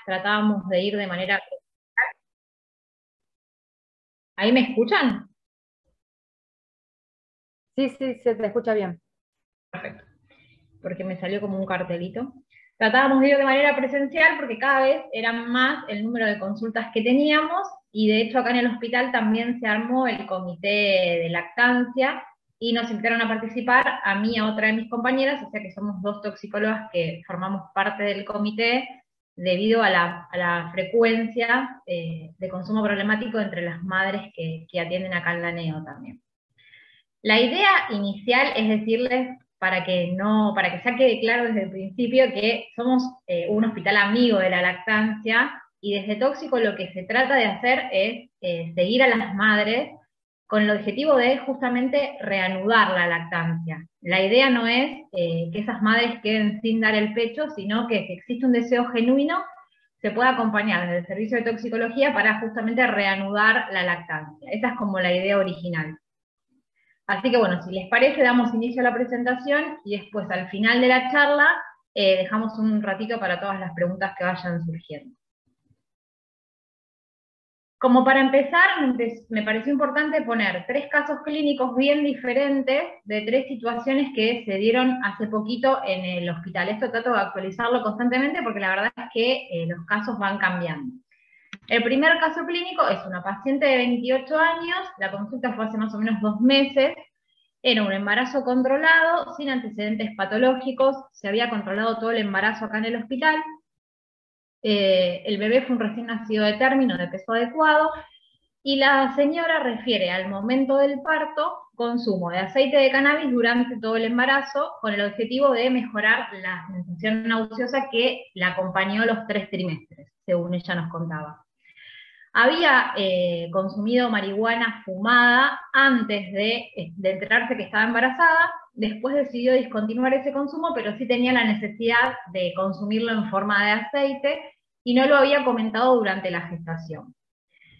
tratábamos de ir de manera... ¿Ahí me escuchan? Sí, se te escucha bien. Perfecto, porque me salió como un cartelito. Tratábamos de ir de manera presencial porque cada vez era más el número de consultas que teníamos, y de hecho acá en el hospital también se armó el comité de lactancia y nos invitaron a participar a mí y a otra de mis compañeras, o sea que somos 2 toxicólogas que formamos parte del comité debido a la frecuencia de consumo problemático entre las madres que atienden acá en la NEO también. La idea inicial es decirles, para que ya quede claro desde el principio, que somos un hospital amigo de la lactancia, y desde Tóxico lo que se trata de hacer es seguir a las madres con el objetivo de justamente reanudar la lactancia. La idea no es que esas madres queden sin dar el pecho, sino que si existe un deseo genuino, se puede acompañar desde el servicio de toxicología para justamente reanudar la lactancia. Esa es como la idea original. Así que bueno, si les parece, damos inicio a la presentación y después al final de la charla dejamos un ratito para todas las preguntas que vayan surgiendo. Como para empezar, me pareció importante poner 3 casos clínicos bien diferentes de 3 situaciones que se dieron hace poquito en el hospital. Esto trato de actualizarlo constantemente porque la verdad es que los casos van cambiando. El primer caso clínico es una paciente de 28 años, la consulta fue hace más o menos 2 meses, era un embarazo controlado, sin antecedentes patológicos, se había controlado todo el embarazo acá en el hospital, el bebé fue un recién nacido de término, de peso adecuado, y la señora refiere al momento del parto consumo de aceite de cannabis durante todo el embarazo, con el objetivo de mejorar la sensación nauseosa que la acompañó los 3 trimestres, según ella nos contaba. Había consumido marihuana fumada antes de enterarse que estaba embarazada, después decidió discontinuar ese consumo, pero sí tenía la necesidad de consumirlo en forma de aceite y no lo había comentado durante la gestación.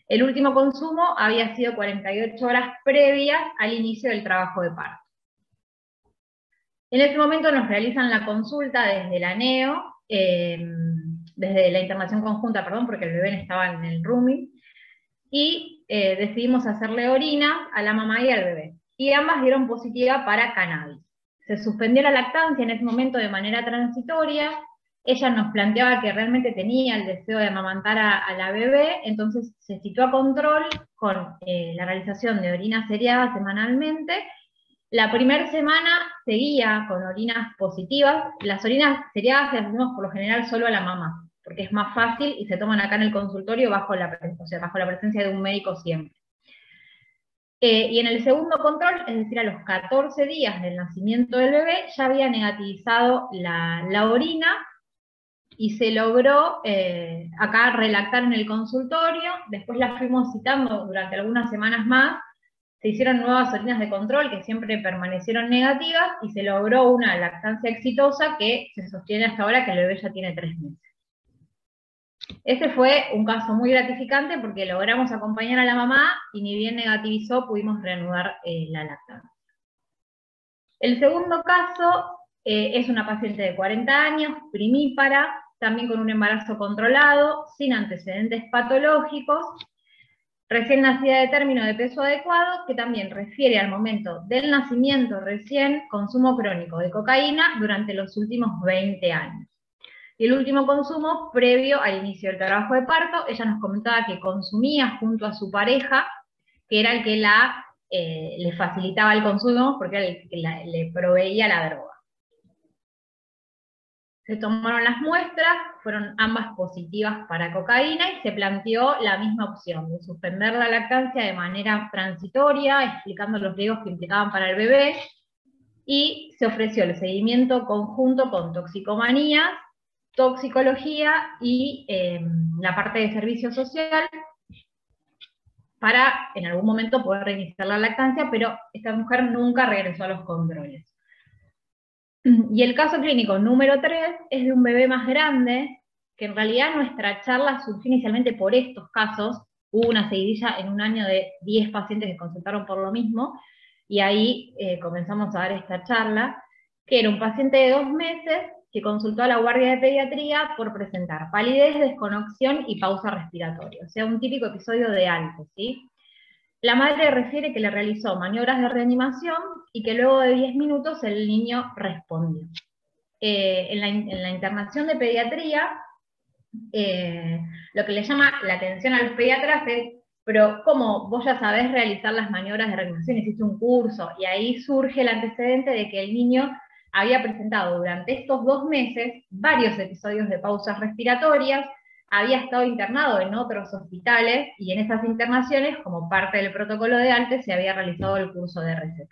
El último consumo había sido 48 horas previas al inicio del trabajo de parto. En ese momento nos realizan la consulta desde la NEO, desde la internación conjunta, perdón, porque el bebé estaba en el rooming, y decidimos hacerle orina a la mamá y al bebé. Y ambas dieron positiva para cannabis. Se suspendió la lactancia en ese momento de manera transitoria. Ella nos planteaba que realmente tenía el deseo de amamantar a la bebé, entonces se citó a control con la realización de orinas seriadas semanalmente. La primera semana seguía con orinas positivas. Las orinas seriadas las hacemos por lo general solo a la mamá, porque es más fácil y se toman acá en el consultorio bajo la presencia de un médico siempre. Y en el segundo control, es decir, a los 14 días del nacimiento del bebé, ya había negativizado la orina y se logró acá relactar en el consultorio. Después la fuimos citando durante algunas semanas más. Se hicieron nuevas orinas de control que siempre permanecieron negativas y se logró una lactancia exitosa que se sostiene hasta ahora, que el bebé ya tiene 3 meses. Este fue un caso muy gratificante porque logramos acompañar a la mamá y ni bien negativizó pudimos reanudar la lactancia. El segundo caso es una paciente de 40 años, primípara, también con un embarazo controlado, sin antecedentes patológicos, recién nacida de término de peso adecuado, que también refiere al momento del nacimiento recién consumo crónico de cocaína durante los últimos 20 años. Y el último consumo previo al inicio del trabajo de parto. Ella nos comentaba que consumía junto a su pareja, que era el que le facilitaba el consumo, porque era el que le proveía la droga. Se tomaron las muestras, fueron ambas positivas para cocaína y se planteó la misma opción, de suspender la lactancia de manera transitoria, explicando los riesgos que implicaban para el bebé, y se ofreció el seguimiento conjunto con toxicomanías, toxicología y la parte de servicio social para en algún momento poder reiniciar la lactancia, pero esta mujer nunca regresó a los controles. Y el caso clínico número 3 es de un bebé más grande, que en realidad nuestra charla surgió inicialmente por estos casos. Hubo una seguidilla en un año de 10 pacientes que consultaron por lo mismo, y ahí comenzamos a dar esta charla, que era un paciente de 2 meses, que consultó a la guardia de pediatría por presentar palidez, desconexión y pausa respiratoria, o sea, un típico episodio de ALTE, ¿sí? La madre refiere que le realizó maniobras de reanimación y que luego de 10 minutos el niño respondió. En la internación de pediatría, lo que le llama la atención a los pediatras es, pero ¿cómo vos ya sabés realizar las maniobras de reanimación? Hiciste un curso, y ahí surge el antecedente de que el niño había presentado durante estos 2 meses varios episodios de pausas respiratorias, había estado internado en otros hospitales, y en esas internaciones, como parte del protocolo de ALTE, se había realizado el curso de RCP.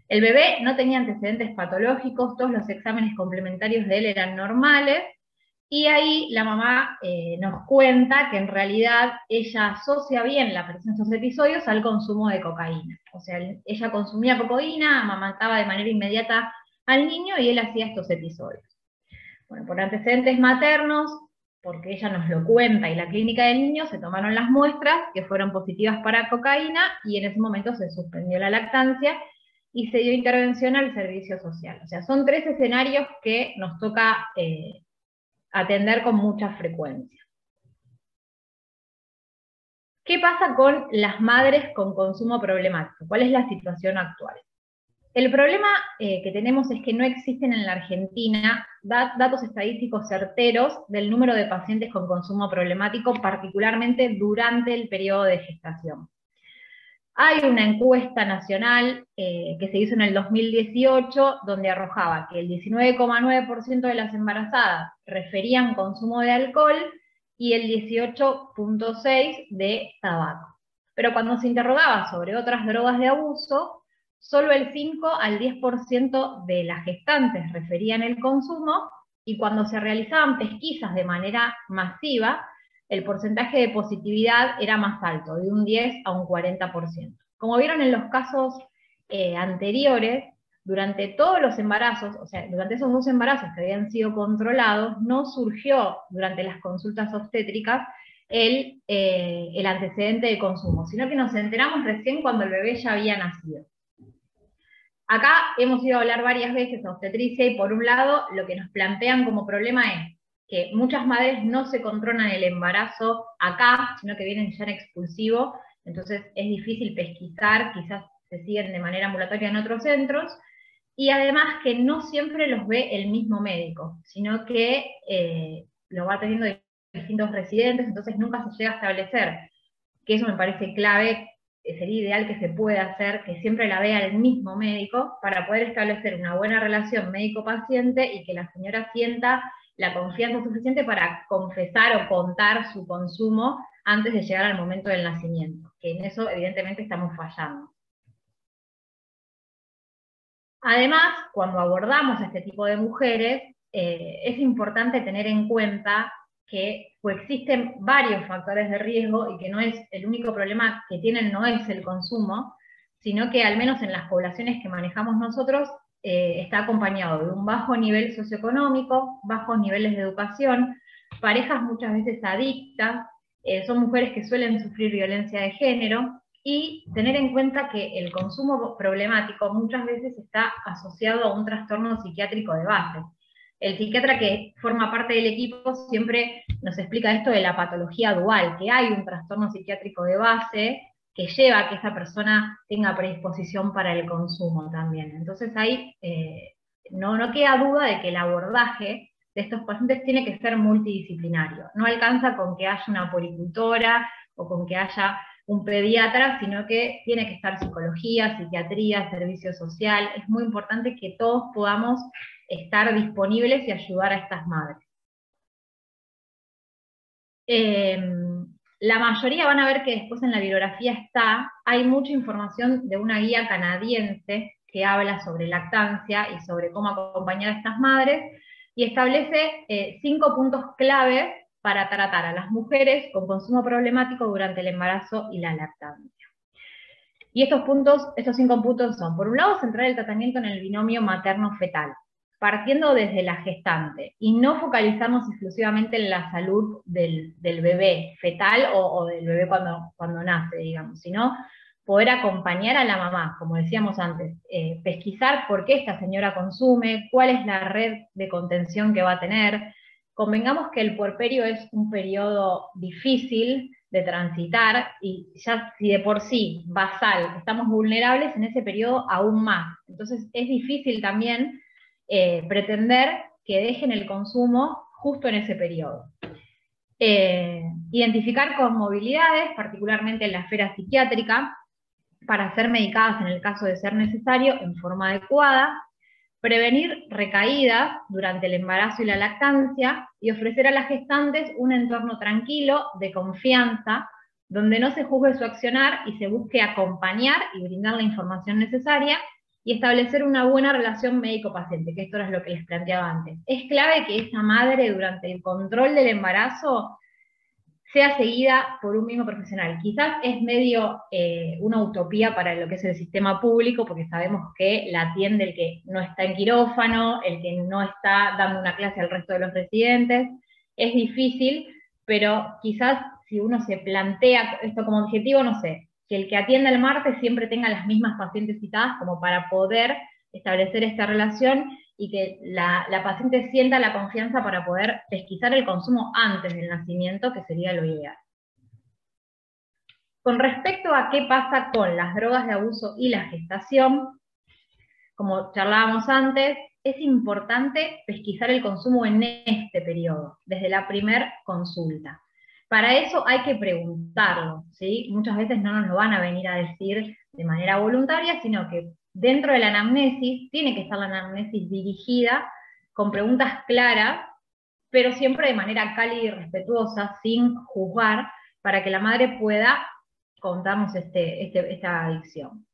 El bebé no tenía antecedentes patológicos, todos los exámenes complementarios de él eran normales, y ahí la mamá nos cuenta que en realidad ella asocia bien la aparición de esos episodios al consumo de cocaína. O sea, ella consumía cocaína, amamantaba de manera inmediata al niño y él hacía estos episodios. Bueno, por antecedentes maternos, porque ella nos lo cuenta, y la clínica del niño, se tomaron las muestras que fueron positivas para cocaína, y en ese momento se suspendió la lactancia y se dio intervención al servicio social. O sea, son 3 escenarios que nos toca atender con mucha frecuencia. ¿Qué pasa con las madres con consumo problemático? ¿Cuál es la situación actual? El problema que tenemos es que no existen en la Argentina datos estadísticos certeros del número de pacientes con consumo problemático, particularmente durante el periodo de gestación. Hay una encuesta nacional que se hizo en el 2018, donde arrojaba que el 19,9% de las embarazadas referían consumo de alcohol y el 18,6% de tabaco. Pero cuando se interrogaba sobre otras drogas de abuso, solo el 5 al 10% de las gestantes referían el consumo, y cuando se realizaban pesquisas de manera masiva, el porcentaje de positividad era más alto, de un 10 a un 40%. Como vieron en los casos anteriores, durante todos los embarazos, o sea, durante esos 2 embarazos que habían sido controlados, no surgió durante las consultas obstétricas el antecedente de consumo, sino que nos enteramos recién cuando el bebé ya había nacido. Acá hemos ido a hablar varias veces a obstetricia, y por un lado lo que nos plantean como problema es que muchas madres no se controlan el embarazo acá, sino que vienen ya en expulsivo, entonces es difícil pesquisar, quizás se siguen de manera ambulatoria en otros centros, y además que no siempre los ve el mismo médico, sino que lo va teniendo distintos residentes, entonces nunca se llega a establecer, que eso me parece clave, sería ideal que se pueda hacer, que siempre la vea el mismo médico, para poder establecer una buena relación médico-paciente y que la señora sienta la confianza suficiente para confesar o contar su consumo antes de llegar al momento del nacimiento, que en eso evidentemente estamos fallando. Además, cuando abordamos a este tipo de mujeres, es importante tener en cuenta que coexisten varios factores de riesgo y que no es el único problema que tienen, no es el consumo, sino que al menos en las poblaciones que manejamos nosotros está acompañado de un bajo nivel socioeconómico, bajos niveles de educación, parejas muchas veces adictas, son mujeres que suelen sufrir violencia de género, y tener en cuenta que el consumo problemático muchas veces está asociado a un trastorno psiquiátrico de base. El psiquiatra que forma parte del equipo siempre nos explica esto de la patología dual, que hay un trastorno psiquiátrico de base que lleva a que esa persona tenga predisposición para el consumo también. Entonces ahí no queda duda de que el abordaje de estos pacientes tiene que ser multidisciplinario. No alcanza con que haya una puericultora o con que haya un pediatra, sino que tiene que estar psicología, psiquiatría, servicio social. Es muy importante que todos podamos estar disponibles y ayudar a estas madres. La mayoría van a ver que después en la bibliografía hay mucha información de una guía canadiense que habla sobre lactancia y sobre cómo acompañar a estas madres, y establece 5 puntos clave para tratar a las mujeres con consumo problemático durante el embarazo y la lactancia. Y estos 5 puntos son, por un lado, centrar el tratamiento en el binomio materno-fetal, partiendo desde la gestante, y no focalizarnos exclusivamente en la salud del bebé fetal o del bebé cuando nace, digamos, sino poder acompañar a la mamá, como decíamos antes, pesquisar por qué esta señora consume, cuál es la red de contención que va a tener. Convengamos que el puerperio es un periodo difícil de transitar, y ya si de por sí, basal, estamos vulnerables en ese periodo aún más. Entonces es difícil también pretender que dejen el consumo justo en ese periodo. Identificar comorbilidades, particularmente en la esfera psiquiátrica, para ser medicadas en el caso de ser necesario en forma adecuada, prevenir recaídas durante el embarazo y la lactancia, y ofrecer a las gestantes un entorno tranquilo, de confianza, donde no se juzgue su accionar y se busque acompañar y brindar la información necesaria, y establecer una buena relación médico-paciente, que esto era lo que les planteaba antes. Es clave que esa madre durante el control del embarazo sea seguida por un mismo profesional. Quizás es medio una utopía para lo que es el sistema público, porque sabemos que la atiende el que no está en quirófano, el que no está dando una clase al resto de los residentes. Es difícil, pero quizás si uno se plantea esto como objetivo, no sé, que el que atienda el martes siempre tenga las mismas pacientes citadas, como para poder establecer esta relación, y que la paciente sienta la confianza para poder pesquisar el consumo antes del nacimiento, que sería lo ideal. Con respecto a qué pasa con las drogas de abuso y la gestación, como charlábamos antes, es importante pesquisar el consumo en este periodo, desde la primer consulta. Para eso hay que preguntarlo, ¿sí? Muchas veces no nos lo van a venir a decir de manera voluntaria, sino que dentro de la anamnesis, tiene que estar la anamnesis dirigida con preguntas claras, pero siempre de manera cálida y respetuosa, sin juzgar, para que la madre pueda contarnos esta adicción.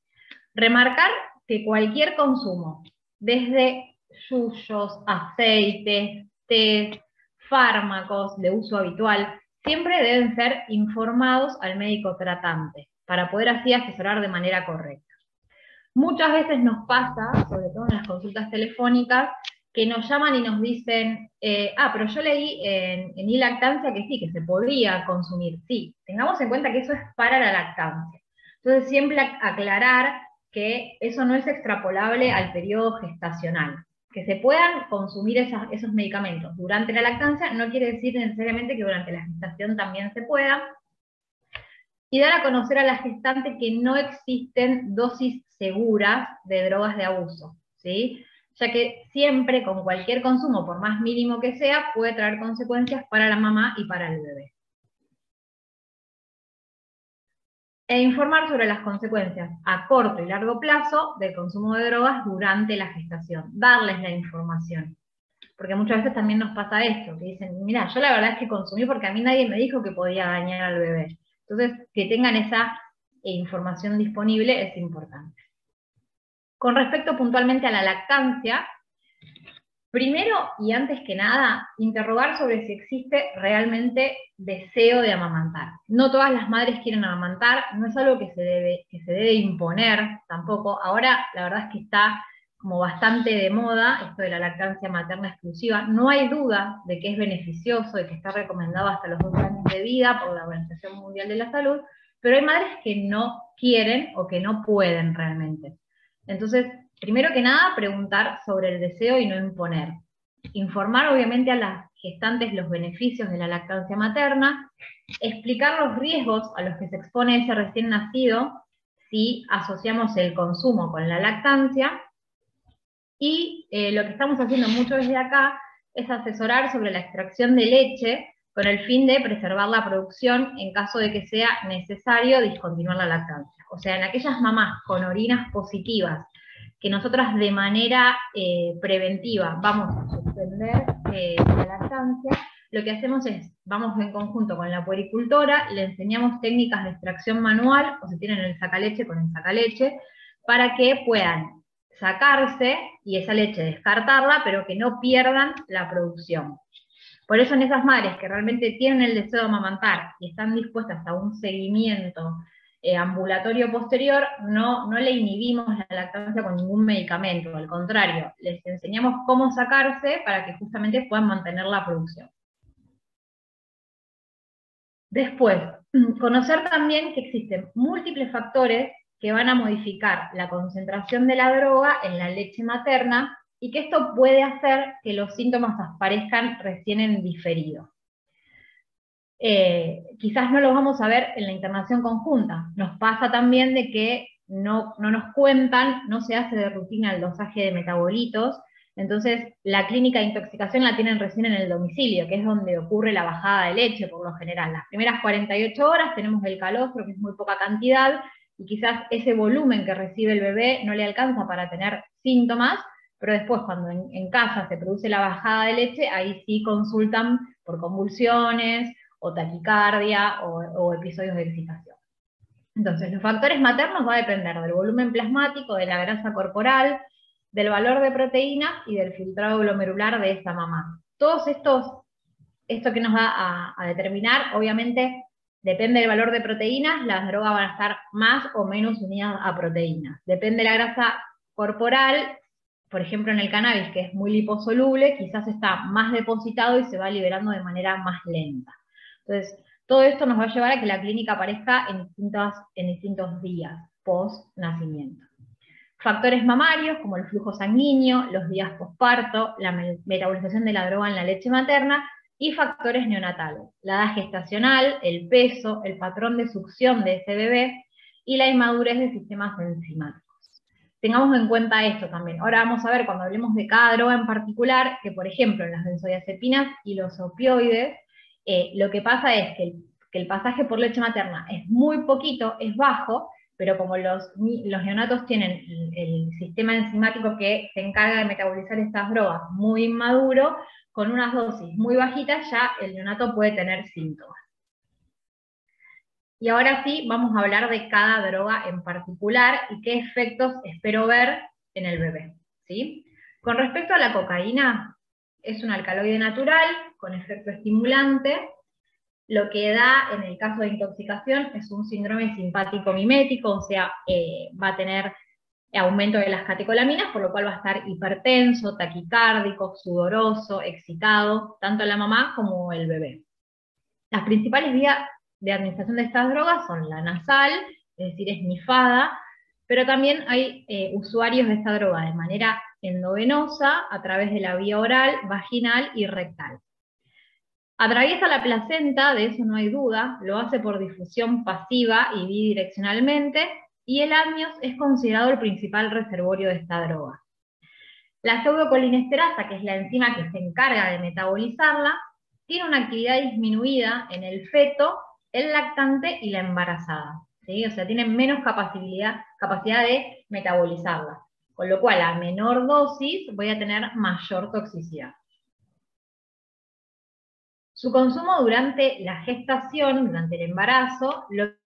Remarcar que cualquier consumo, desde yuyos, aceites, tés, fármacos de uso habitual, siempre deben ser informados al médico tratante, para poder así asesorar de manera correcta. Muchas veces nos pasa, sobre todo en las consultas telefónicas, que nos llaman y nos dicen, pero yo leí en iLactancia que sí, que se podría consumir. Sí, tengamos en cuenta que eso es para la lactancia. Entonces siempre aclarar que eso no es extrapolable al periodo gestacional. Que se puedan consumir esos medicamentos durante la lactancia no quiere decir necesariamente que durante la gestación también se pueda. Y dar a conocer a la gestante que no existen dosis seguras de drogas de abuso, ¿sí? Ya que siempre, con cualquier consumo, por más mínimo que sea, puede traer consecuencias para la mamá y para el bebé. E informar sobre las consecuencias a corto y largo plazo del consumo de drogas durante la gestación. Darles la información. Porque muchas veces también nos pasa esto, que dicen, mira, yo la verdad es que consumí porque a mí nadie me dijo que podía dañar al bebé. Entonces, que tengan esa información disponible es importante. Con respecto puntualmente a la lactancia, primero y antes que nada, interrogar sobre si existe realmente deseo de amamantar. No todas las madres quieren amamantar, no es algo que se debe imponer tampoco. Ahora la verdad es que está como bastante de moda esto de la lactancia materna exclusiva. No hay duda de que es beneficioso, de que está recomendado hasta los 2 años de vida por la Organización Mundial de la Salud, pero hay madres que no quieren o que no pueden realmente. Entonces, primero que nada, preguntar sobre el deseo y no imponer. Informar obviamente a las gestantes los beneficios de la lactancia materna, explicar los riesgos a los que se expone ese recién nacido si asociamos el consumo con la lactancia, y lo que estamos haciendo mucho desde acá es asesorar sobre la extracción de leche con el fin de preservar la producción en caso de que sea necesario discontinuar la lactancia. O sea, en aquellas mamás con orinas positivas que nosotras de manera preventiva vamos a suspender la lactancia, lo que hacemos es, vamos en conjunto con la puericultora, le enseñamos técnicas de extracción manual, o si tienen el sacaleche, con el sacaleche, para que puedan sacarse y esa leche descartarla, pero que no pierdan la producción. Por eso en esas madres que realmente tienen el deseo de amamantar y están dispuestas a un seguimiento ambulatorio posterior, no le inhibimos la lactancia con ningún medicamento, al contrario, les enseñamos cómo sacarse para que justamente puedan mantener la producción. Después, conocer también que existen múltiples factores que van a modificar la concentración de la droga en la leche materna y que esto puede hacer que los síntomas aparezcan recién en diferido. Quizás no los vamos a ver en la internación conjunta. Nos pasa también de que no nos cuentan, no se hace de rutina el dosaje de metabolitos, entonces la clínica de intoxicación la tienen recién en el domicilio, que es donde ocurre la bajada de leche por lo general. Las primeras 48 horas tenemos el calostro, que es muy poca cantidad, y quizás ese volumen que recibe el bebé no le alcanza para tener síntomas, pero después cuando en casa se produce la bajada de leche, ahí sí consultan por convulsiones, o taquicardia, o episodios de excitación. Entonces, los factores maternos va a depender del volumen plasmático, de la grasa corporal, del valor de proteínas y del filtrado glomerular de esta mamá. Todos esto que nos va a determinar, obviamente, depende del valor de proteínas, las drogas van a estar más o menos unidas a proteínas. Depende de la grasa corporal, por ejemplo en el cannabis, que es muy liposoluble, quizás está más depositado y se va liberando de manera más lenta. Entonces, todo esto nos va a llevar a que la clínica aparezca en distintos días post-nacimiento. Factores mamarios, como el flujo sanguíneo, los días posparto, la metabolización de la droga en la leche materna, y factores neonatales, la edad gestacional, el peso, el patrón de succión de ese bebé, y la inmadurez de sistemas enzimáticos. Tengamos en cuenta esto también. Ahora vamos a ver, cuando hablemos de cada droga en particular, que por ejemplo en las benzodiazepinas y los opioides, lo que pasa es que el pasaje por leche materna es muy poquito, es bajo, pero como los neonatos tienen el sistema enzimático que se encarga de metabolizar estas drogas muy inmaduro, con unas dosis muy bajitas ya el neonato puede tener síntomas. Y ahora sí, vamos a hablar de cada droga en particular y qué efectos espero ver en el bebé, ¿sí? Con respecto a la cocaína, es un alcaloide natural con efecto estimulante. Lo que da en el caso de intoxicación es un síndrome simpático mimético, o sea, va a tener aumento de las catecolaminas, por lo cual va a estar hipertenso, taquicárdico, sudoroso, excitado, tanto la mamá como el bebé. Las principales vías de administración de estas drogas son la nasal, es decir, esnifada, pero también hay usuarios de esta droga de manera endovenosa, a través de la vía oral, vaginal y rectal. Atraviesa la placenta, de eso no hay duda, lo hace por difusión pasiva y bidireccionalmente, y el amnios es considerado el principal reservorio de esta droga. La pseudocolinesterasa, que es la enzima que se encarga de metabolizarla, tiene una actividad disminuida en el feto, el lactante y la embarazada, ¿sí? O sea, tienen menos capacidad de metabolizarla, con lo cual a menor dosis voy a tener mayor toxicidad. Su consumo durante la gestación, durante el embarazo, del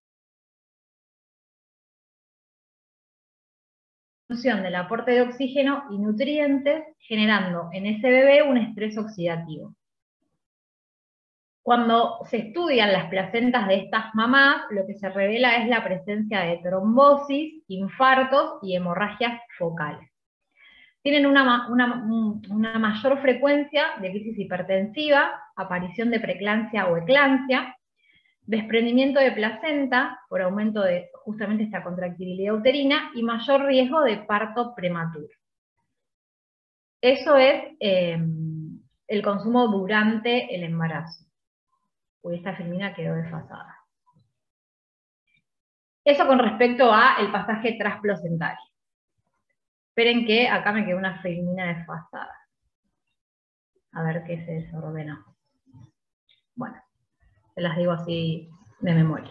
aporte de oxígeno y nutrientes, generando en ese bebé un estrés oxidativo. Cuando se estudian las placentas de estas mamás, lo que se revela es la presencia de trombosis, infartos y hemorragias focales. Tienen una mayor frecuencia de crisis hipertensiva, aparición de preeclampsia o eclampsia, desprendimiento de placenta por aumento de justamente esta contractibilidad uterina y mayor riesgo de parto prematuro. Eso es el consumo durante el embarazo. Uy, esta filmina quedó desfasada. Eso con respecto al pasaje transplacentario. Esperen que acá me quedó una filmina desfasada. A ver qué se desordenó. Bueno, se las digo así de memoria.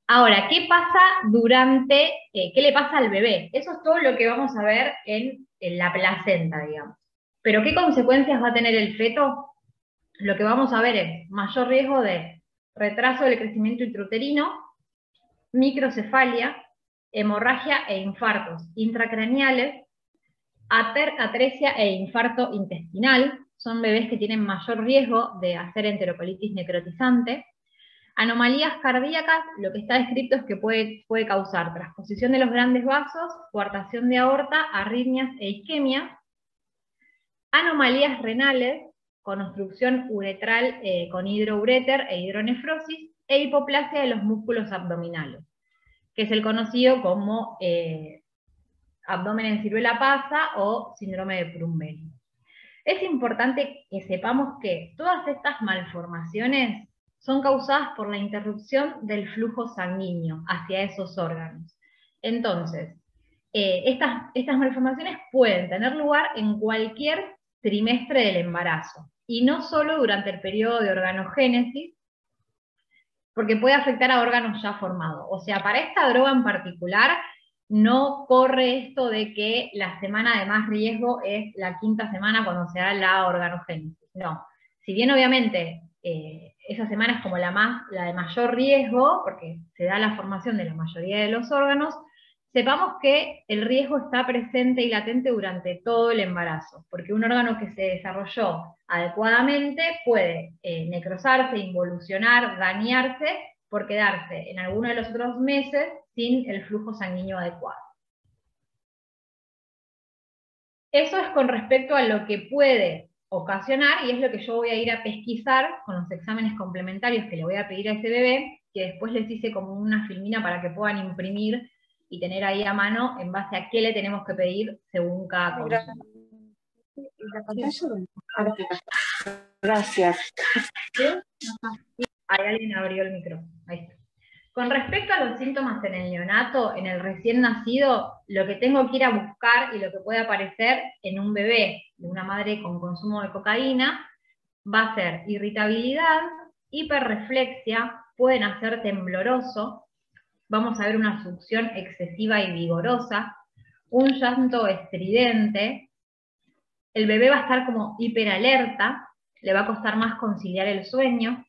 Ahora, ¿qué pasa qué le pasa al bebé? Eso es todo lo que vamos a ver en la placenta, digamos. Pero ¿qué consecuencias va a tener el feto? Lo que vamos a ver es mayor riesgo de retraso del crecimiento intrauterino, microcefalia, hemorragia e infartos intracraneales, atresia e infarto intestinal, son bebés que tienen mayor riesgo de hacer enterocolitis necrotizante. Anomalías cardíacas, lo que está descrito es que puede causar transposición de los grandes vasos, coartación de aorta, arritmias e isquemias. Anomalías renales, con obstrucción uretral con hidroureter e hidronefrosis, e hipoplasia de los músculos abdominales, que es el conocido como abdomen en ciruela pasa o síndrome de Prumbel. Es importante que sepamos que todas estas malformaciones son causadas por la interrupción del flujo sanguíneo hacia esos órganos. Entonces, estas malformaciones pueden tener lugar en cualquier trimestre del embarazo, y no solo durante el periodo de organogénesis, porque puede afectar a órganos ya formados. O sea, para esta droga en particular, no corre esto de que la semana de más riesgo es la 5ª semana cuando se da la organogénesis. No. Si bien obviamente esa semana es como la de mayor riesgo, porque se da la formación de la mayoría de los órganos, sepamos que el riesgo está presente y latente durante todo el embarazo, porque un órgano que se desarrolló adecuadamente puede necrosarse, involucionar, dañarse, por quedarse en alguno de los otros meses sin el flujo sanguíneo adecuado. Eso es con respecto a lo que puede ocasionar, y es lo que yo voy a ir a pesquisar con los exámenes complementarios que le voy a pedir a ese bebé, que después les hice como una filmina para que puedan imprimir y tener ahí a mano en base a qué le tenemos que pedir según cada consulta. Gracias. ¿Sí? Ahí alguien abrió el micrófono. Ahí está. Con respecto a los síntomas en el neonato, en el recién nacido, lo que tengo que ir a buscar y lo que puede aparecer en un bebé de una madre con consumo de cocaína va a ser irritabilidad, hiperreflexia, pueden hacer tembloroso, vamos a ver una succión excesiva y vigorosa, un llanto estridente, el bebé va a estar como hiperalerta, le va a costar más conciliar el sueño,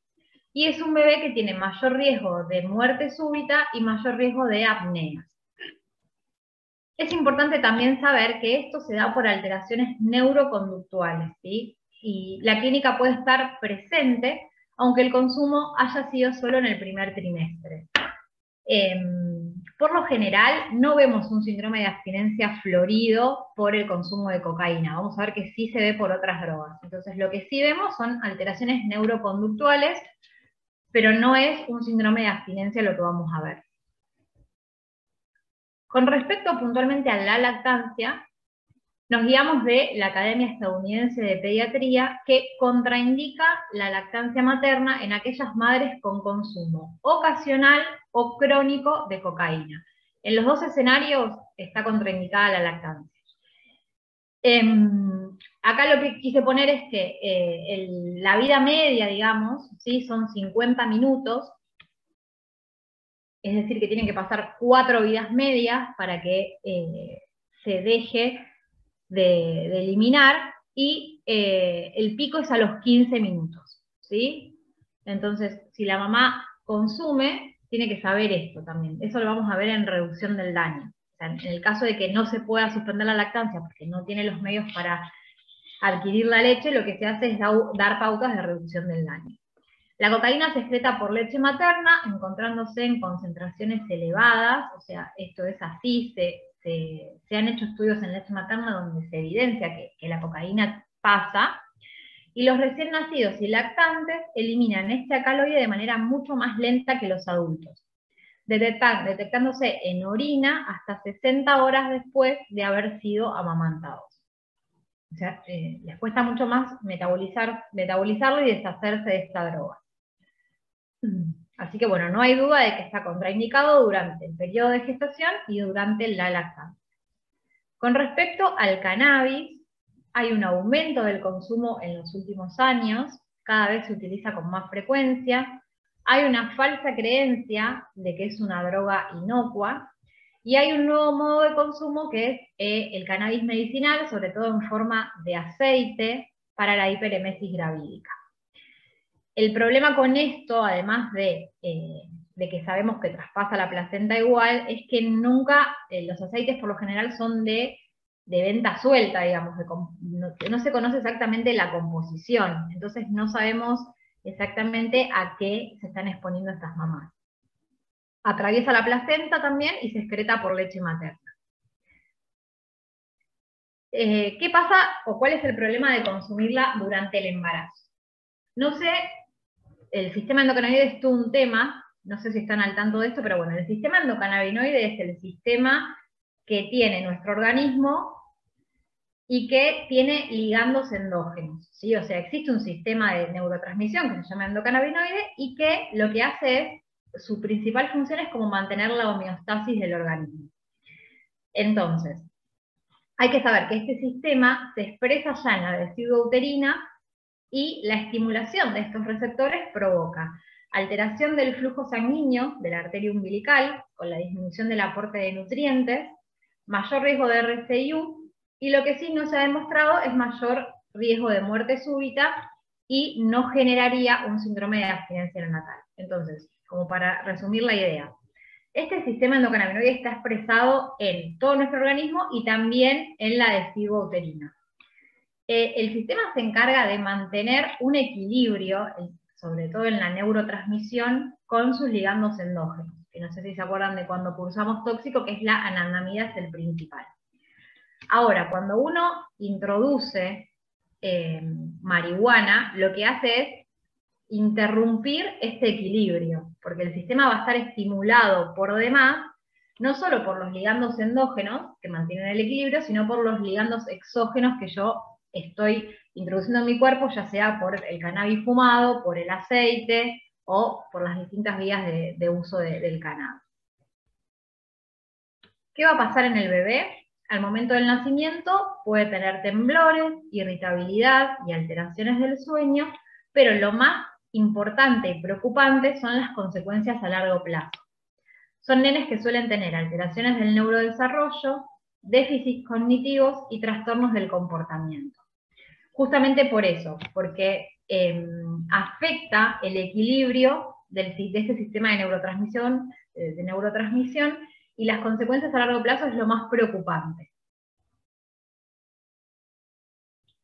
y es un bebé que tiene mayor riesgo de muerte súbita y mayor riesgo de apneas. Es importante también saber que esto se da por alteraciones neuroconductuales, ¿sí? Y la clínica puede estar presente, aunque el consumo haya sido solo en el primer trimestre. Por lo general, no vemos un síndrome de abstinencia florido por el consumo de cocaína. Vamos a ver que sí se ve por otras drogas. Entonces, lo que sí vemos son alteraciones neuroconductuales, pero no es un síndrome de abstinencia lo que vamos a ver. Con respecto puntualmente a la lactancia, nos guiamos de la Academia Estadounidense de Pediatría, que contraindica la lactancia materna en aquellas madres con consumo ocasional o crónico de cocaína. En los dos escenarios está contraindicada la lactancia. Acá lo que quise poner es que la vida media, digamos, ¿sí? Son 50 minutos, es decir, que tienen que pasar 4 vidas medias para que se deje de eliminar, y el pico es a los 15 minutos, ¿sí? Entonces, si la mamá consume, tiene que saber esto también. Eso lo vamos a ver en reducción del daño. O sea, en el caso de que no se pueda suspender la lactancia porque no tiene los medios para adquirir la leche, lo que se hace es dar pautas de reducción del daño. La cocaína se excreta por leche materna, encontrándose en concentraciones elevadas, o sea, esto es así, se han hecho estudios en leche materna donde se evidencia que la cocaína pasa, y los recién nacidos y lactantes eliminan este alcaloide de manera mucho más lenta que los adultos, detectándose en orina hasta 60 horas después de haber sido amamantados. O sea, les cuesta mucho más metabolizarlo y deshacerse de esta droga. Así que bueno, no hay duda de que está contraindicado durante el periodo de gestación y durante la lactancia. Con respecto al cannabis, hay un aumento del consumo en los últimos años, cada vez se utiliza con más frecuencia, hay una falsa creencia de que es una droga inocua, y hay un nuevo modo de consumo que es el cannabis medicinal, sobre todo en forma de aceite para la hiperemesis gravídica. El problema con esto, además de que sabemos que traspasa la placenta igual, es que nunca, los aceites por lo general son de venta suelta, digamos, no se conoce exactamente la composición, entonces no sabemos exactamente a qué se están exponiendo estas mamás. Atraviesa la placenta también y se excreta por leche materna. ¿Qué pasa o cuál es el problema de consumirla durante el embarazo? No sé, el sistema endocannabinoide es todo un tema, no sé si están al tanto de esto, pero bueno, el sistema endocannabinoide es el sistema que tiene nuestro organismo y que tiene ligandos endógenos, ¿sí? O sea, existe un sistema de neurotransmisión que se llama endocannabinoide y que lo que hace es, su principal función es como mantener la homeostasis del organismo. Entonces, hay que saber que este sistema se expresa ya en la vesícula uterina y la estimulación de estos receptores provoca alteración del flujo sanguíneo de la arteria umbilical, con la disminución del aporte de nutrientes, mayor riesgo de RCIU, y lo que sí no se ha demostrado es mayor riesgo de muerte súbita y no generaría un síndrome de abstinencia neonatal. Entonces, como para resumir la idea, este sistema endocannabinoide está expresado en todo nuestro organismo y también en la vesícula uterina. El sistema se encarga de mantener un equilibrio, sobre todo en la neurotransmisión, con sus ligandos endógenos, que no sé si se acuerdan de cuando cursamos tóxico, que es la anandamida, es el principal. Ahora, cuando uno introduce marihuana, lo que hace es interrumpir este equilibrio, porque el sistema va a estar estimulado por demás, no solo por los ligandos endógenos, que mantienen el equilibrio, sino por los ligandos exógenos que yo estoy introduciendo en mi cuerpo, ya sea por el cannabis fumado, por el aceite, o por las distintas vías de uso del cannabis. ¿Qué va a pasar en el bebé? Al momento del nacimiento puede tener temblores, irritabilidad y alteraciones del sueño, pero lo más importante y preocupante son las consecuencias a largo plazo. Son nenes que suelen tener alteraciones del neurodesarrollo, déficits cognitivos y trastornos del comportamiento. Justamente por eso, porque afecta el equilibrio de este sistema de neurotransmisión, y las consecuencias a largo plazo es lo más preocupante.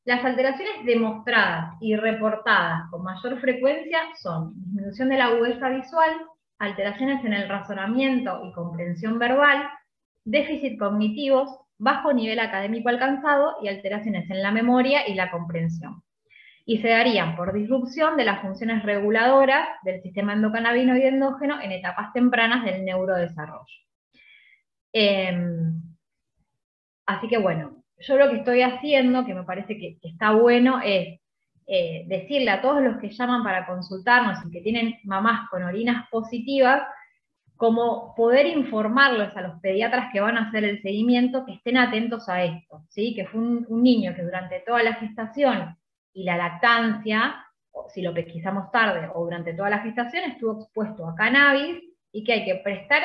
Las alteraciones demostradas y reportadas con mayor frecuencia son disminución de la agudeza visual, alteraciones en el razonamiento y comprensión verbal, déficit cognitivos, bajo nivel académico alcanzado y alteraciones en la memoria y la comprensión. Y se darían por disrupción de las funciones reguladoras del sistema endocannabinoide endógeno en etapas tempranas del neurodesarrollo. Así que bueno, yo lo que estoy haciendo, que me parece que está bueno, es decirle a todos los que llaman para consultarnos y que tienen mamás con orinas positivas, como poder informarles a los pediatras que van a hacer el seguimiento, que estén atentos a esto, ¿sí? Que fue un niño que durante toda la gestación y la lactancia, o si lo pesquisamos tarde o durante toda la gestación, estuvo expuesto a cannabis y que hay que prestar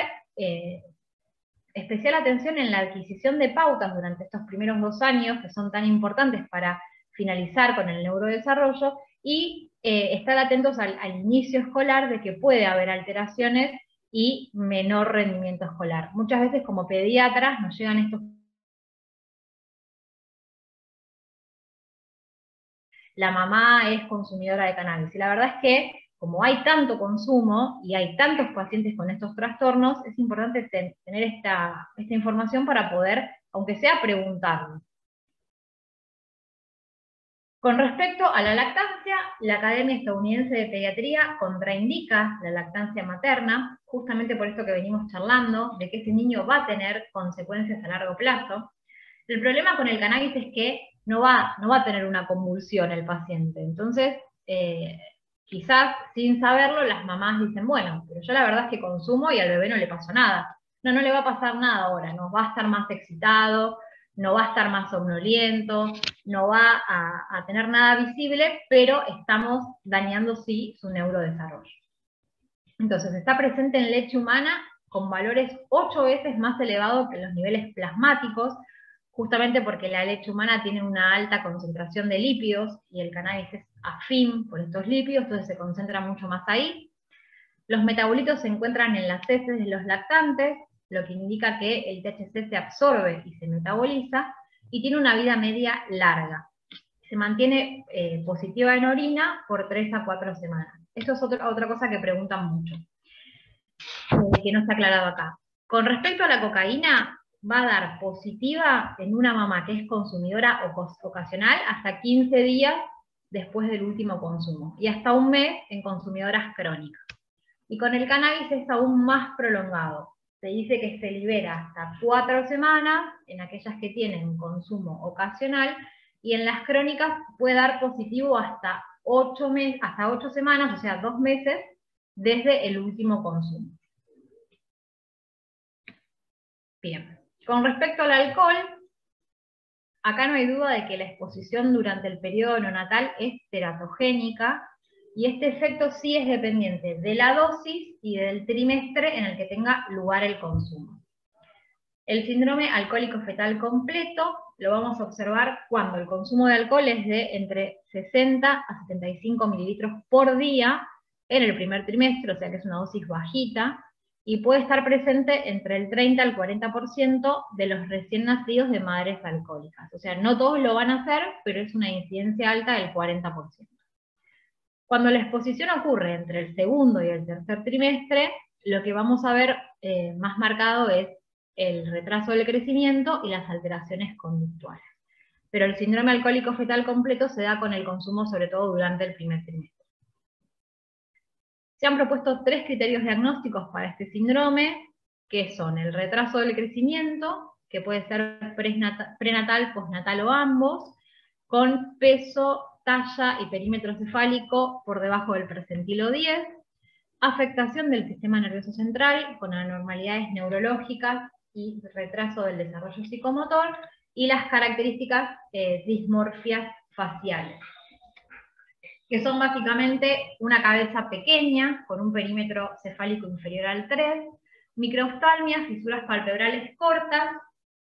especial atención en la adquisición de pautas durante estos primeros 2 años, que son tan importantes para finalizar con el neurodesarrollo, y estar atentos al inicio escolar, de que puede haber alteraciones y menor rendimiento escolar. Muchas veces como pediatras nos llegan estos... La mamá es consumidora de cannabis, y la verdad es que como hay tanto consumo y hay tantos pacientes con estos trastornos, es importante tener esta información para poder, aunque sea, preguntarlo. Con respecto a la lactancia, la Academia Estadounidense de Pediatría contraindica la lactancia materna, justamente por esto que venimos charlando, de que ese niño va a tener consecuencias a largo plazo. El problema con el cannabis es que no va a tener una convulsión el paciente, entonces quizás sin saberlo las mamás dicen, bueno, pero yo la verdad es que consumo y al bebé no le pasó nada. No, no le va a pasar nada ahora, no va a estar más excitado, no va a estar más somnoliento, no va a tener nada visible, pero estamos dañando sí su neurodesarrollo. Entonces está presente en leche humana con valores 8 veces más elevados que los niveles plasmáticos, justamente porque la leche humana tiene una alta concentración de lípidos y el cannabis es afín por estos lípidos, entonces se concentra mucho más ahí. Los metabolitos se encuentran en las heces de los lactantes, lo que indica que el THC se absorbe y se metaboliza, y tiene una vida media larga. Se mantiene positiva en orina por 3 a 4 semanas. Esto es otra cosa que preguntan mucho, que no está aclarado acá. Con respecto a la cocaína, va a dar positiva en una mamá que es consumidora ocasional hasta 15 días después del último consumo, y hasta 1 mes en consumidoras crónicas. Y con el cannabis es aún más prolongado. Se dice que se libera hasta 4 semanas en aquellas que tienen consumo ocasional, y en las crónicas puede dar positivo hasta 8 semanas, o sea, 2 meses, desde el último consumo. Bien, con respecto al alcohol, acá no hay duda de que la exposición durante el periodo neonatal es teratogénica, y este efecto sí es dependiente de la dosis y del trimestre en el que tenga lugar el consumo. El síndrome alcohólico fetal completo lo vamos a observar cuando el consumo de alcohol es de entre 60 a 75 mililitros por día en el primer trimestre, o sea que es una dosis bajita, y puede estar presente entre el 30 al 40% de los recién nacidos de madres alcohólicas. O sea, no todos lo van a hacer, pero es una incidencia alta del 40%. Cuando la exposición ocurre entre el segundo y el tercer trimestre, lo que vamos a ver más marcado es el retraso del crecimiento y las alteraciones conductuales. Pero el síndrome alcohólico fetal completo se da con el consumo, sobre todo durante el primer trimestre. Se han propuesto 3 criterios diagnósticos para este síndrome, que son el retraso del crecimiento, que puede ser prenatal, postnatal o ambos, con peso, talla y perímetro cefálico por debajo del percentilo 10, afectación del sistema nervioso central con anormalidades neurológicas y retraso del desarrollo psicomotor, y las características dismorfias faciales, que son básicamente una cabeza pequeña con un perímetro cefálico inferior al 3, microftalmia, fisuras palpebrales cortas,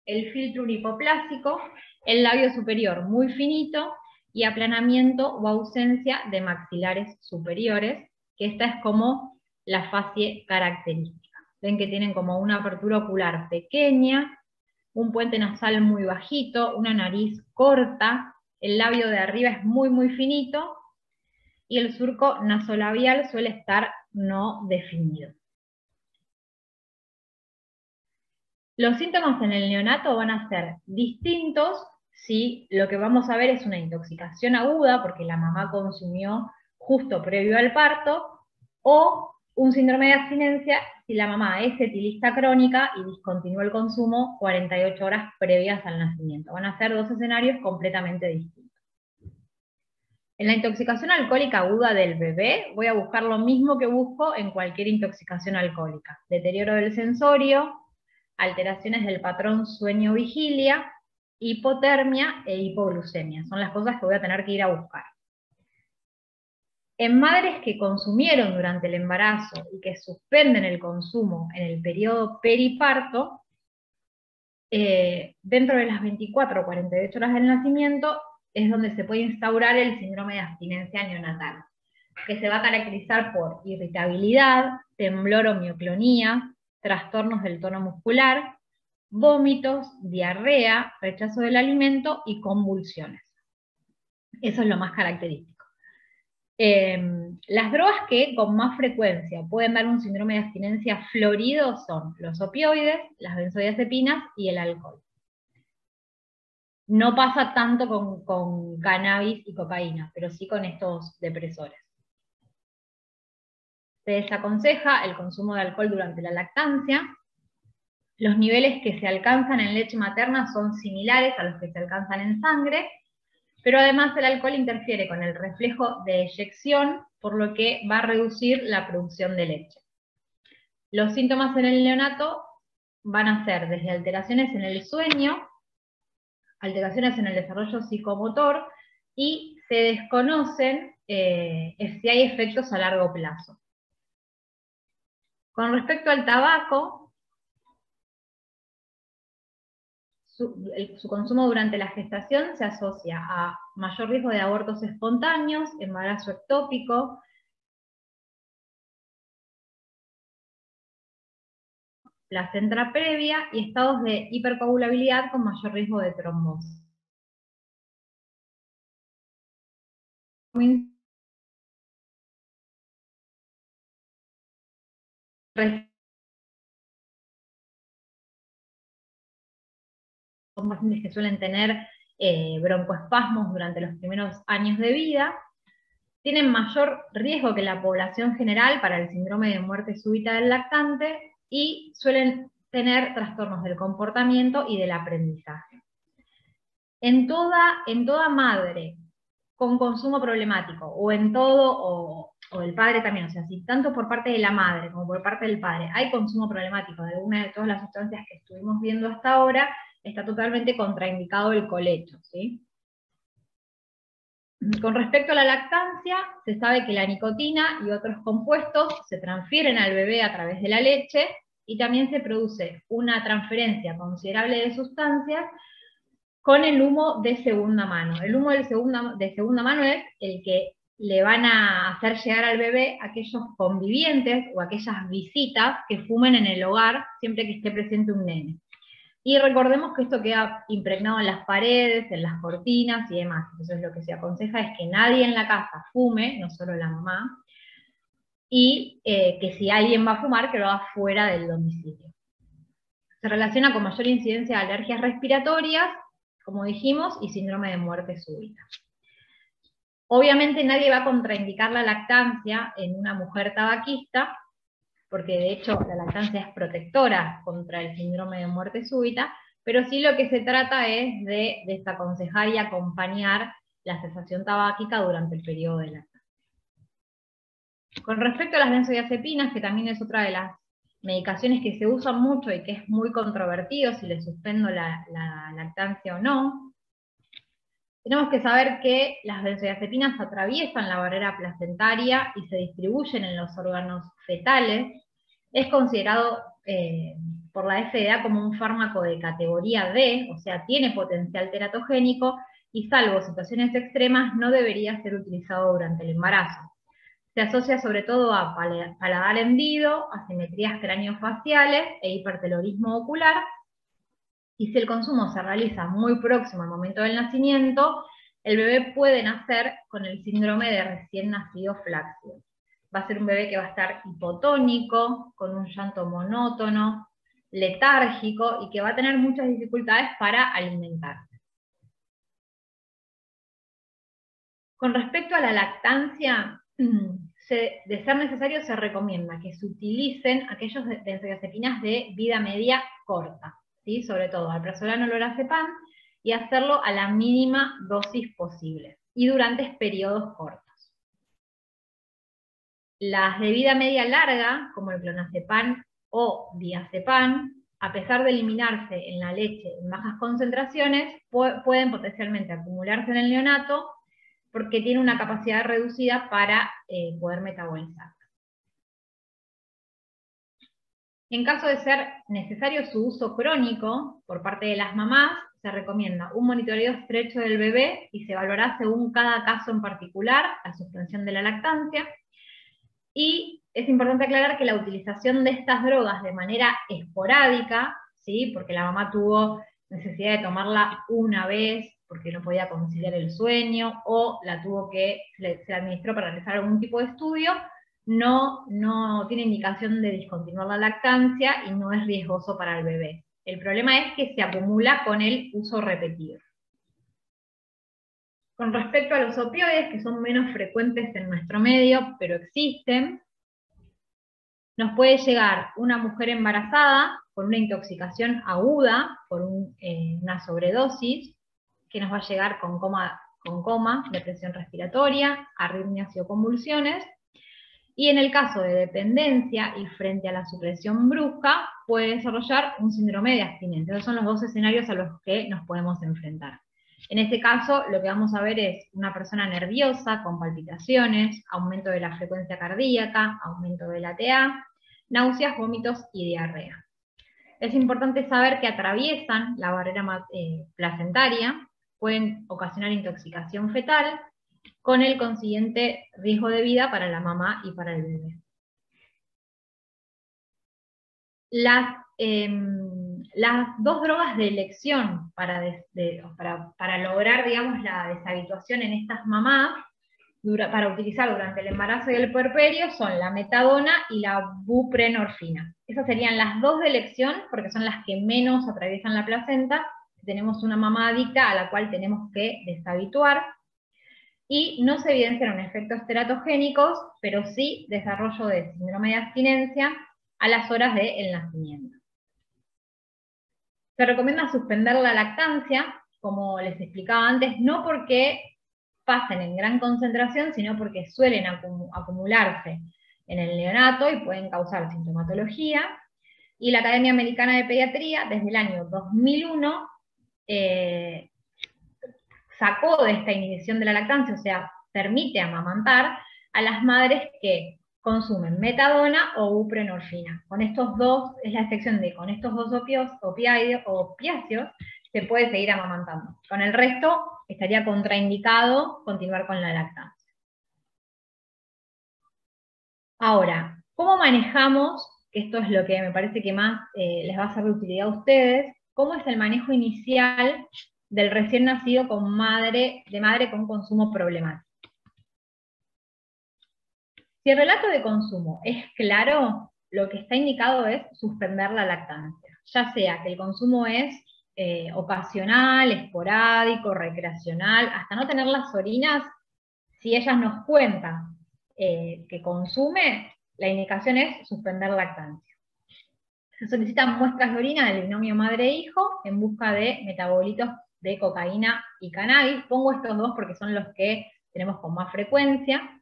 el filtro unipoplásico, el labio superior muy finito y aplanamiento o ausencia de maxilares superiores, que esta es como la facie característica. Ven que tienen como una apertura ocular pequeña, un puente nasal muy bajito, una nariz corta, el labio de arriba es muy finito, y el surco nasolabial suele estar no definido. Los síntomas en el neonato van a ser distintos si lo que vamos a ver es una intoxicación aguda, porque la mamá consumió justo previo al parto, o un síndrome de abstinencia si la mamá es etilista crónica y discontinuó el consumo 48 horas previas al nacimiento. Van a ser 2 escenarios completamente distintos. En la intoxicación alcohólica aguda del bebé, voy a buscar lo mismo que busco en cualquier intoxicación alcohólica: deterioro del sensorio, alteraciones del patrón sueño-vigilia, hipotermia e hipoglucemia. Son las cosas que voy a tener que ir a buscar. En madres que consumieron durante el embarazo y que suspenden el consumo en el periodo periparto, dentro de las 24 o 48 horas del nacimiento, es donde se puede instaurar el síndrome de abstinencia neonatal, que se va a caracterizar por irritabilidad, temblor o mioclonía, trastornos del tono muscular, vómitos, diarrea, rechazo del alimento y convulsiones. Eso es lo más característico. Las drogas que con más frecuencia pueden dar un síndrome de abstinencia florido son los opioides, las benzodiazepinas y el alcohol. No pasa tanto con cannabis y cocaína, pero sí con estos depresores. Se desaconseja el consumo de alcohol durante la lactancia. Los niveles que se alcanzan en leche materna son similares a los que se alcanzan en sangre, pero además el alcohol interfiere con el reflejo de eyección, por lo que va a reducir la producción de leche. Los síntomas en el neonato van a ser desde alteraciones en el sueño, alteraciones en el desarrollo psicomotor, y se desconocen si hay efectos a largo plazo. Con respecto al tabaco, su consumo durante la gestación se asocia a mayor riesgo de abortos espontáneos, embarazo ectópico, placenta previa y estados de hipercoagulabilidad con mayor riesgo de trombosis. Son pacientes que suelen tener broncoespasmos durante los primeros años de vida. tienen mayor riesgo que la población general para el síndrome de muerte súbita del lactante y suelen tener trastornos del comportamiento y del aprendizaje. En toda madre con consumo problemático, o en todo, o el padre también, o sea, si tanto por parte de la madre como por parte del padre hay consumo problemático de alguna de todas las sustancias que estuvimos viendo hasta ahora, está totalmente contraindicado el colecho, ¿sí? Con respecto a la lactancia, se sabe que la nicotina y otros compuestos se transfieren al bebé a través de la leche, y también se produce una transferencia considerable de sustancias con el humo de segunda mano. El humo de segunda mano es el que le van a hacer llegar al bebé aquellos convivientes o aquellas visitas que fumen en el hogar siempre que esté presente un nene. Y recordemos que esto queda impregnado en las paredes, en las cortinas y demás. Entonces lo que se aconseja es que nadie en la casa fume, no solo la mamá, y que si alguien va a fumar, que lo haga fuera del domicilio. Se relaciona con mayor incidencia de alergias respiratorias, como dijimos, y síndrome de muerte súbita. Obviamente nadie va a contraindicar la lactancia en una mujer tabaquista, porque de hecho la lactancia es protectora contra el síndrome de muerte súbita, pero sí lo que se trata es de desaconsejar y acompañar la cesación tabáquica durante el periodo de lactancia. Con respecto a las benzodiazepinas, que también es otra de las medicaciones que se usan mucho y que es muy controvertido si le suspendo la lactancia o no, tenemos que saber que las benzodiazepinas atraviesan la barrera placentaria y se distribuyen en los órganos fetales. Es considerado por la FDA como un fármaco de categoría D, o sea, tiene potencial teratogénico, y salvo situaciones extremas no debería ser utilizado durante el embarazo. Se asocia sobre todo a paladar hendido, asimetrías craneofaciales e hipertelorismo ocular, y si el consumo se realiza muy próximo al momento del nacimiento, el bebé puede nacer con el síndrome de recién nacido flácido. Va a ser un bebé que va a estar hipotónico, con un llanto monótono, letárgico, y que va a tener muchas dificultades para alimentarse. Con respecto a la lactancia, de ser necesario se recomienda que se utilicen aquellos benzodiazepinas de vida media corta, ¿sí? Sobre todo alprazolam o lorazepam, y hacerlo a la mínima dosis posible, y durante periodos cortos. Las de vida media larga, como el clonazepam o diazepam, a pesar de eliminarse en la leche en bajas concentraciones, pueden potencialmente acumularse en el neonato, porque tiene una capacidad reducida para poder metabolizar. En caso de ser necesario su uso crónico por parte de las mamás, se recomienda un monitoreo estrecho del bebé y se evaluará según cada caso en particular la suspensión de la lactancia. Y es importante aclarar que la utilización de estas drogas de manera esporádica, ¿sí? Porque la mamá tuvo necesidad de tomarla una vez porque no podía conciliar el sueño, o se la administró para realizar algún tipo de estudio, no tiene indicación de discontinuar la lactancia y no es riesgoso para el bebé. El problema es que se acumula con el uso repetido. Con respecto a los opioides, que son menos frecuentes en nuestro medio, pero existen, nos puede llegar una mujer embarazada con una intoxicación aguda por una sobredosis, que nos va a llegar con coma, depresión respiratoria, arritmias o convulsiones, y en el caso de dependencia y frente a la supresión brusca, puede desarrollar un síndrome de abstinencia. Esos son los dos escenarios a los que nos podemos enfrentar. En este caso, lo que vamos a ver es una persona nerviosa, con palpitaciones, aumento de la frecuencia cardíaca, aumento de la TA, náuseas, vómitos y diarrea. Es importante saber que atraviesan la barrera placentaria, pueden ocasionar intoxicación fetal, con el consiguiente riesgo de vida para la mamá y para el bebé. Las dos drogas de elección para lograr, digamos, la deshabituación en estas mamás, para utilizar durante el embarazo y el puerperio, son la metadona y la buprenorfina. Esas serían las dos de elección, porque son las que menos atraviesan la placenta. Tenemos una mamá adicta a la cual tenemos que deshabituar. y no se evidenciaron efectos teratogénicos, pero sí desarrollo de síndrome de abstinencia a las horas del nacimiento. Se recomienda suspender la lactancia, como les explicaba antes, no porque pasen en gran concentración, sino porque suelen acumularse en el neonato y pueden causar sintomatología. Y la Academia Americana de Pediatría, desde el año 2001, sacó de esta inhibición de la lactancia, o sea, permite amamantar a las madres que consumen metadona o buprenorfina. Con estos dos, es la excepción de con estos dos opiáceos, se puede seguir amamantando. Con el resto, estaría contraindicado continuar con la lactancia. Ahora, ¿cómo manejamos, que esto es lo que me parece que más les va a ser de utilidad a ustedes, cómo es el manejo inicial del recién nacido de madre con consumo problemático? Si el relato de consumo es claro, lo que está indicado es suspender la lactancia, ya sea que el consumo es ocasional, esporádico, recreacional, hasta no tener las orinas, si ellas nos cuentan que consume, la indicación es suspender lactancia. Se solicitan muestras de orina del binomio madre-hijo en busca de metabolitos de cocaína y cannabis. Pongo estos dos porque son los que tenemos con más frecuencia.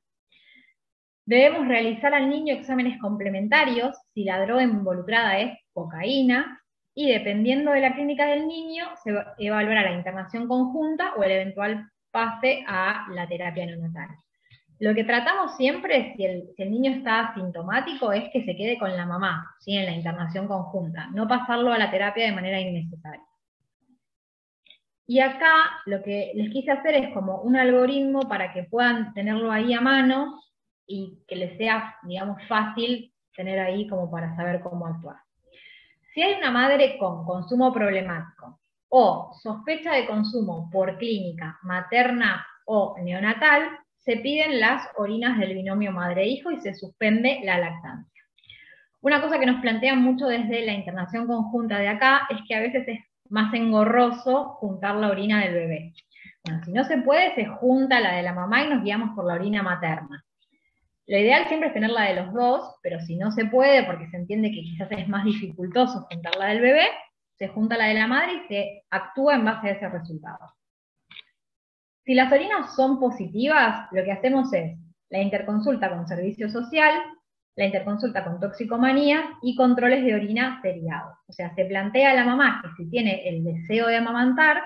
Debemos realizar al niño exámenes complementarios si la droga involucrada es cocaína, y dependiendo de la clínica del niño, se evaluará la internación conjunta o el eventual pase a la terapia neonatal. Lo que tratamos siempre, si el niño está asintomático, es que se quede con la mamá, ¿sí? En la internación conjunta, no pasarlo a la terapia de manera innecesaria. Y acá lo que les quise hacer es como un algoritmo para que puedan tenerlo ahí a mano y que les sea, digamos, fácil tener ahí como para saber cómo actuar. Si hay una madre con consumo problemático o sospecha de consumo por clínica materna o neonatal, se piden las orinas del binomio madre-hijo y se suspende la lactancia. Una cosa que nos plantean mucho desde la internación conjunta de acá es que a veces es más engorroso juntar la orina del bebé. Bueno, si no se puede, se junta la de la mamá y nos guiamos por la orina materna. Lo ideal siempre es tener la de los dos, pero si no se puede, porque se entiende que quizás es más dificultoso juntar la del bebé, se junta la de la madre y se actúa en base a ese resultado. Si las orinas son positivas, lo que hacemos es la interconsulta con servicio social, la interconsulta con toxicomanía y controles de orina seriados. O sea, se plantea a la mamá que si tiene el deseo de amamantar,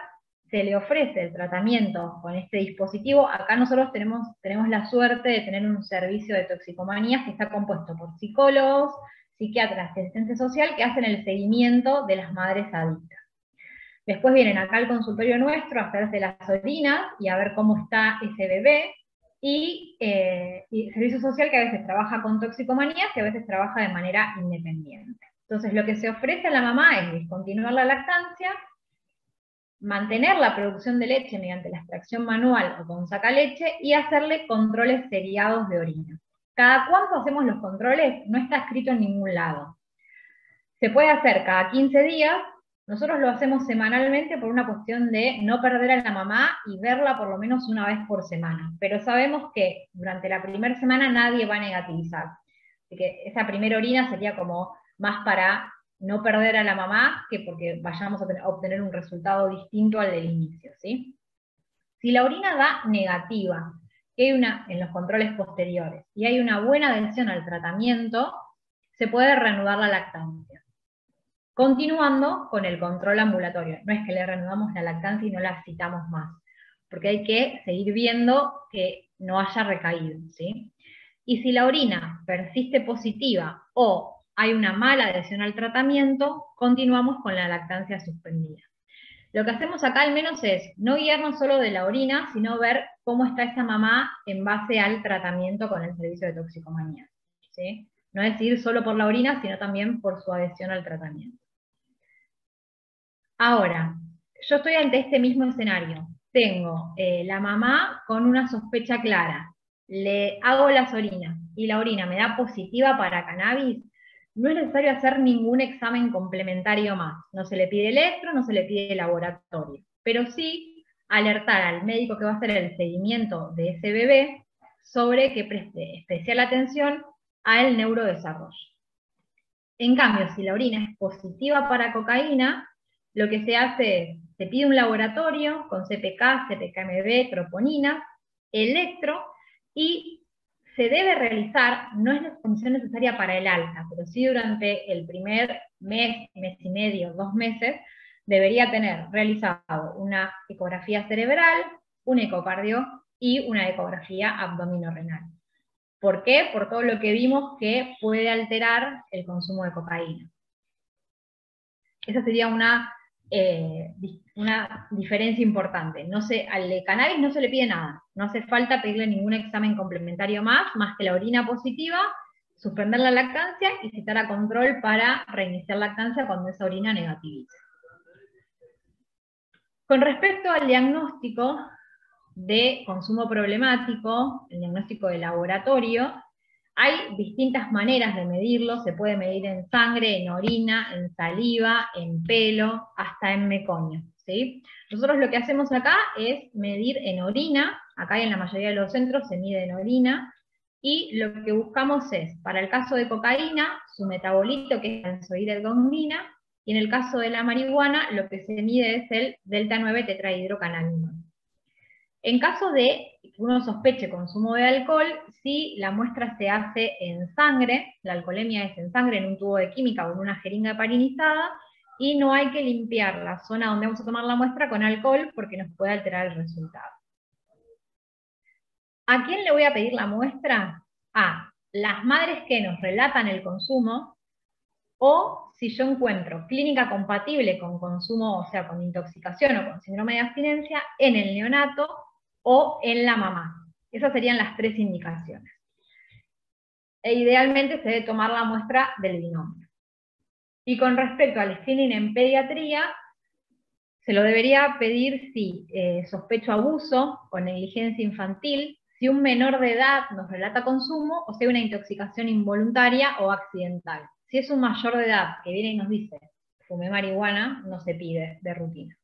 se le ofrece el tratamiento con este dispositivo. Acá nosotros tenemos la suerte de tener un servicio de toxicomanías que está compuesto por psicólogos, psiquiatras y asistencia social que hacen el seguimiento de las madres adictas. Después vienen acá al consultorio nuestro a hacerse las orinas y a ver cómo está ese bebé, y servicio social que a veces trabaja con toxicomanías y a veces trabaja de manera independiente. Entonces lo que se ofrece a la mamá es discontinuar la lactancia, mantener la producción de leche mediante la extracción manual o con sacaleche y hacerle controles seriados de orina. ¿Cada cuánto hacemos los controles? No está escrito en ningún lado. Se puede hacer cada 15 días, nosotros lo hacemos semanalmente por una cuestión de no perder a la mamá y verla por lo menos una vez por semana. Pero sabemos que durante la primera semana nadie va a negativizar. Así que esa primera orina sería como más para no perder a la mamá que porque vayamos a obtener un resultado distinto al del inicio, ¿sí? Si la orina da negativa, que hay en los controles posteriores, y hay una buena adhesión al tratamiento, se puede reanudar la lactancia. Continuando con el control ambulatorio. No es que le reanudamos la lactancia y no la citamos más, porque hay que seguir viendo que no haya recaído, ¿sí? Y si la orina persiste positiva o hay una mala adhesión al tratamiento, continuamos con la lactancia suspendida. Lo que hacemos acá al menos es no guiarnos solo de la orina, sino ver cómo está esa mamá en base al tratamiento con el servicio de toxicomanía, ¿sí? No es ir solo por la orina, sino también por su adhesión al tratamiento. Ahora, yo estoy ante este mismo escenario. Tengo la mamá con una sospecha clara. Le hago las orinas y la orina me da positiva para cannabis. No es necesario hacer ningún examen complementario más. No se le pide electro, no se le pide laboratorio. Pero sí alertar al médico que va a hacer el seguimiento de ese bebé sobre que preste especial atención al neurodesarrollo. En cambio, si la orina es positiva para cocaína, lo que se hace es, se pide un laboratorio con CPK, CPKMB, troponina, electro, y se debe realizar, no es la condición necesaria para el alta, pero sí durante el primer mes, mes y medio, 2 meses, debería tener realizado una ecografía cerebral, un ecocardio y una ecografía abdominorenal. ¿Por qué? Por todo lo que vimos que puede alterar el consumo de cocaína. Esa sería una diferencia importante. Al de cannabis no se le pide nada, no hace falta pedirle ningún examen complementario más que la orina positiva, suspender la lactancia y citar a control para reiniciar lactancia cuando esa orina negativiza. Con respecto al diagnóstico de consumo problemático, el diagnóstico de laboratorio, hay distintas maneras de medirlo, se puede medir en sangre, en orina, en saliva, en pelo, hasta en meconio, ¿sí? Nosotros lo que hacemos acá es medir en orina, acá en la mayoría de los centros se mide en orina, y lo que buscamos es, para el caso de cocaína, su metabolito, que es benzoiletogonina, y en el caso de la marihuana, lo que se mide es el delta 9 tetrahidrocannabinol. En caso de que uno sospeche consumo de alcohol, si la muestra se hace en sangre, la alcoholemia es en sangre, en un tubo de química o en una jeringa heparinizada, y no hay que limpiar la zona donde vamos a tomar la muestra con alcohol porque nos puede alterar el resultado. ¿A quién le voy a pedir la muestra? A las madres que nos relatan el consumo, o si yo encuentro clínica compatible con consumo, o sea, con intoxicación o con síndrome de abstinencia, en el neonato o en la mamá. Esas serían las 3 indicaciones. E idealmente se debe tomar la muestra del binomio. Y con respecto al screening en pediatría, se lo debería pedir si sospecho abuso o negligencia infantil, si un menor de edad nos relata consumo, o si hay una intoxicación involuntaria o accidental. Si es un mayor de edad que viene y nos dice, fumé marihuana, no se pide de rutina.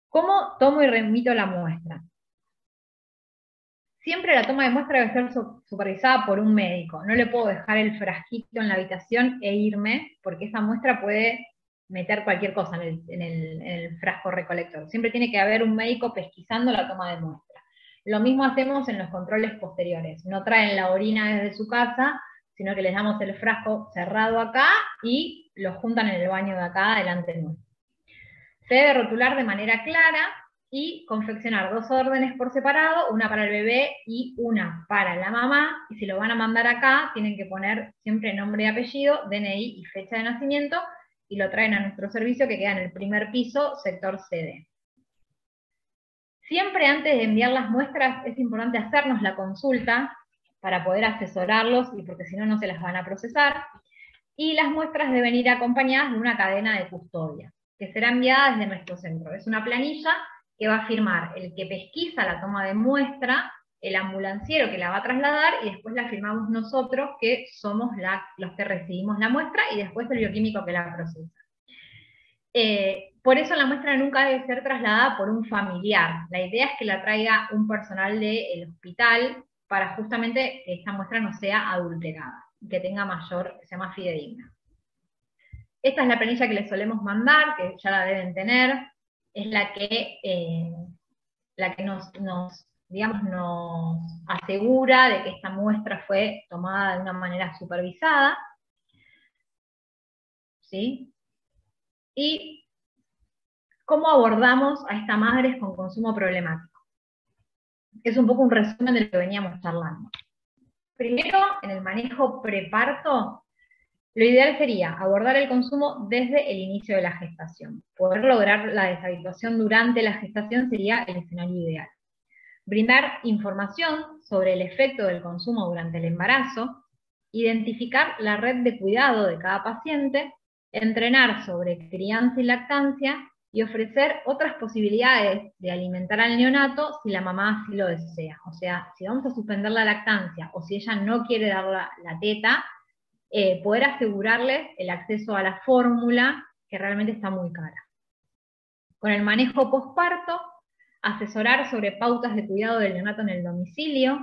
¿Cómo tomo y remito la muestra? Siempre la toma de muestra debe ser supervisada por un médico. No le puedo dejar el frasquito en la habitación e irme, porque esa muestra puede meter cualquier cosa en el frasco recolector. Siempre tiene que haber un médico pesquisando la toma de muestra. Lo mismo hacemos en los controles posteriores. No traen la orina desde su casa, sino que les damos el frasco cerrado acá y lo juntan en el baño de acá, delante nuestro. Se debe rotular de manera clara y confeccionar 2 órdenes por separado, una para el bebé y una para la mamá, y si lo van a mandar acá, tienen que poner siempre nombre y apellido, DNI y fecha de nacimiento, y lo traen a nuestro servicio que queda en el primer piso, sector CD. Siempre antes de enviar las muestras es importante hacernos la consulta para poder asesorarlos, y porque si no, no se las van a procesar, y las muestras deben ir acompañadas de una cadena de custodia, que será enviada desde nuestro centro. Es una planilla que va a firmar el que pesquisa la toma de muestra, el ambulanciero que la va a trasladar, y después la firmamos nosotros, que somos los que recibimos la muestra, y después el bioquímico que la procesa. Por eso la muestra nunca debe ser trasladada por un familiar. La idea es que la traiga un personal del hospital, para justamente que esta muestra no sea adulterada, que tenga que sea más fidedigna. Esta es la planilla que les solemos mandar, que ya la deben tener, es la que nos asegura de que esta muestra fue tomada de una manera supervisada, ¿sí? Y cómo abordamos a estas madres con consumo problemático. Es un poco un resumen de lo que veníamos charlando. Primero, en el manejo preparto, lo ideal sería abordar el consumo desde el inicio de la gestación. Poder lograr la deshabituación durante la gestación sería el escenario ideal. Brindar información sobre el efecto del consumo durante el embarazo, identificar la red de cuidado de cada paciente, entrenar sobre crianza y lactancia, y ofrecer otras posibilidades de alimentar al neonato si la mamá así lo desea. O sea, si vamos a suspender la lactancia, o si ella no quiere dar la teta, poder asegurarles el acceso a la fórmula, que realmente está muy cara. Con el manejo posparto, asesorar sobre pautas de cuidado del neonato en el domicilio,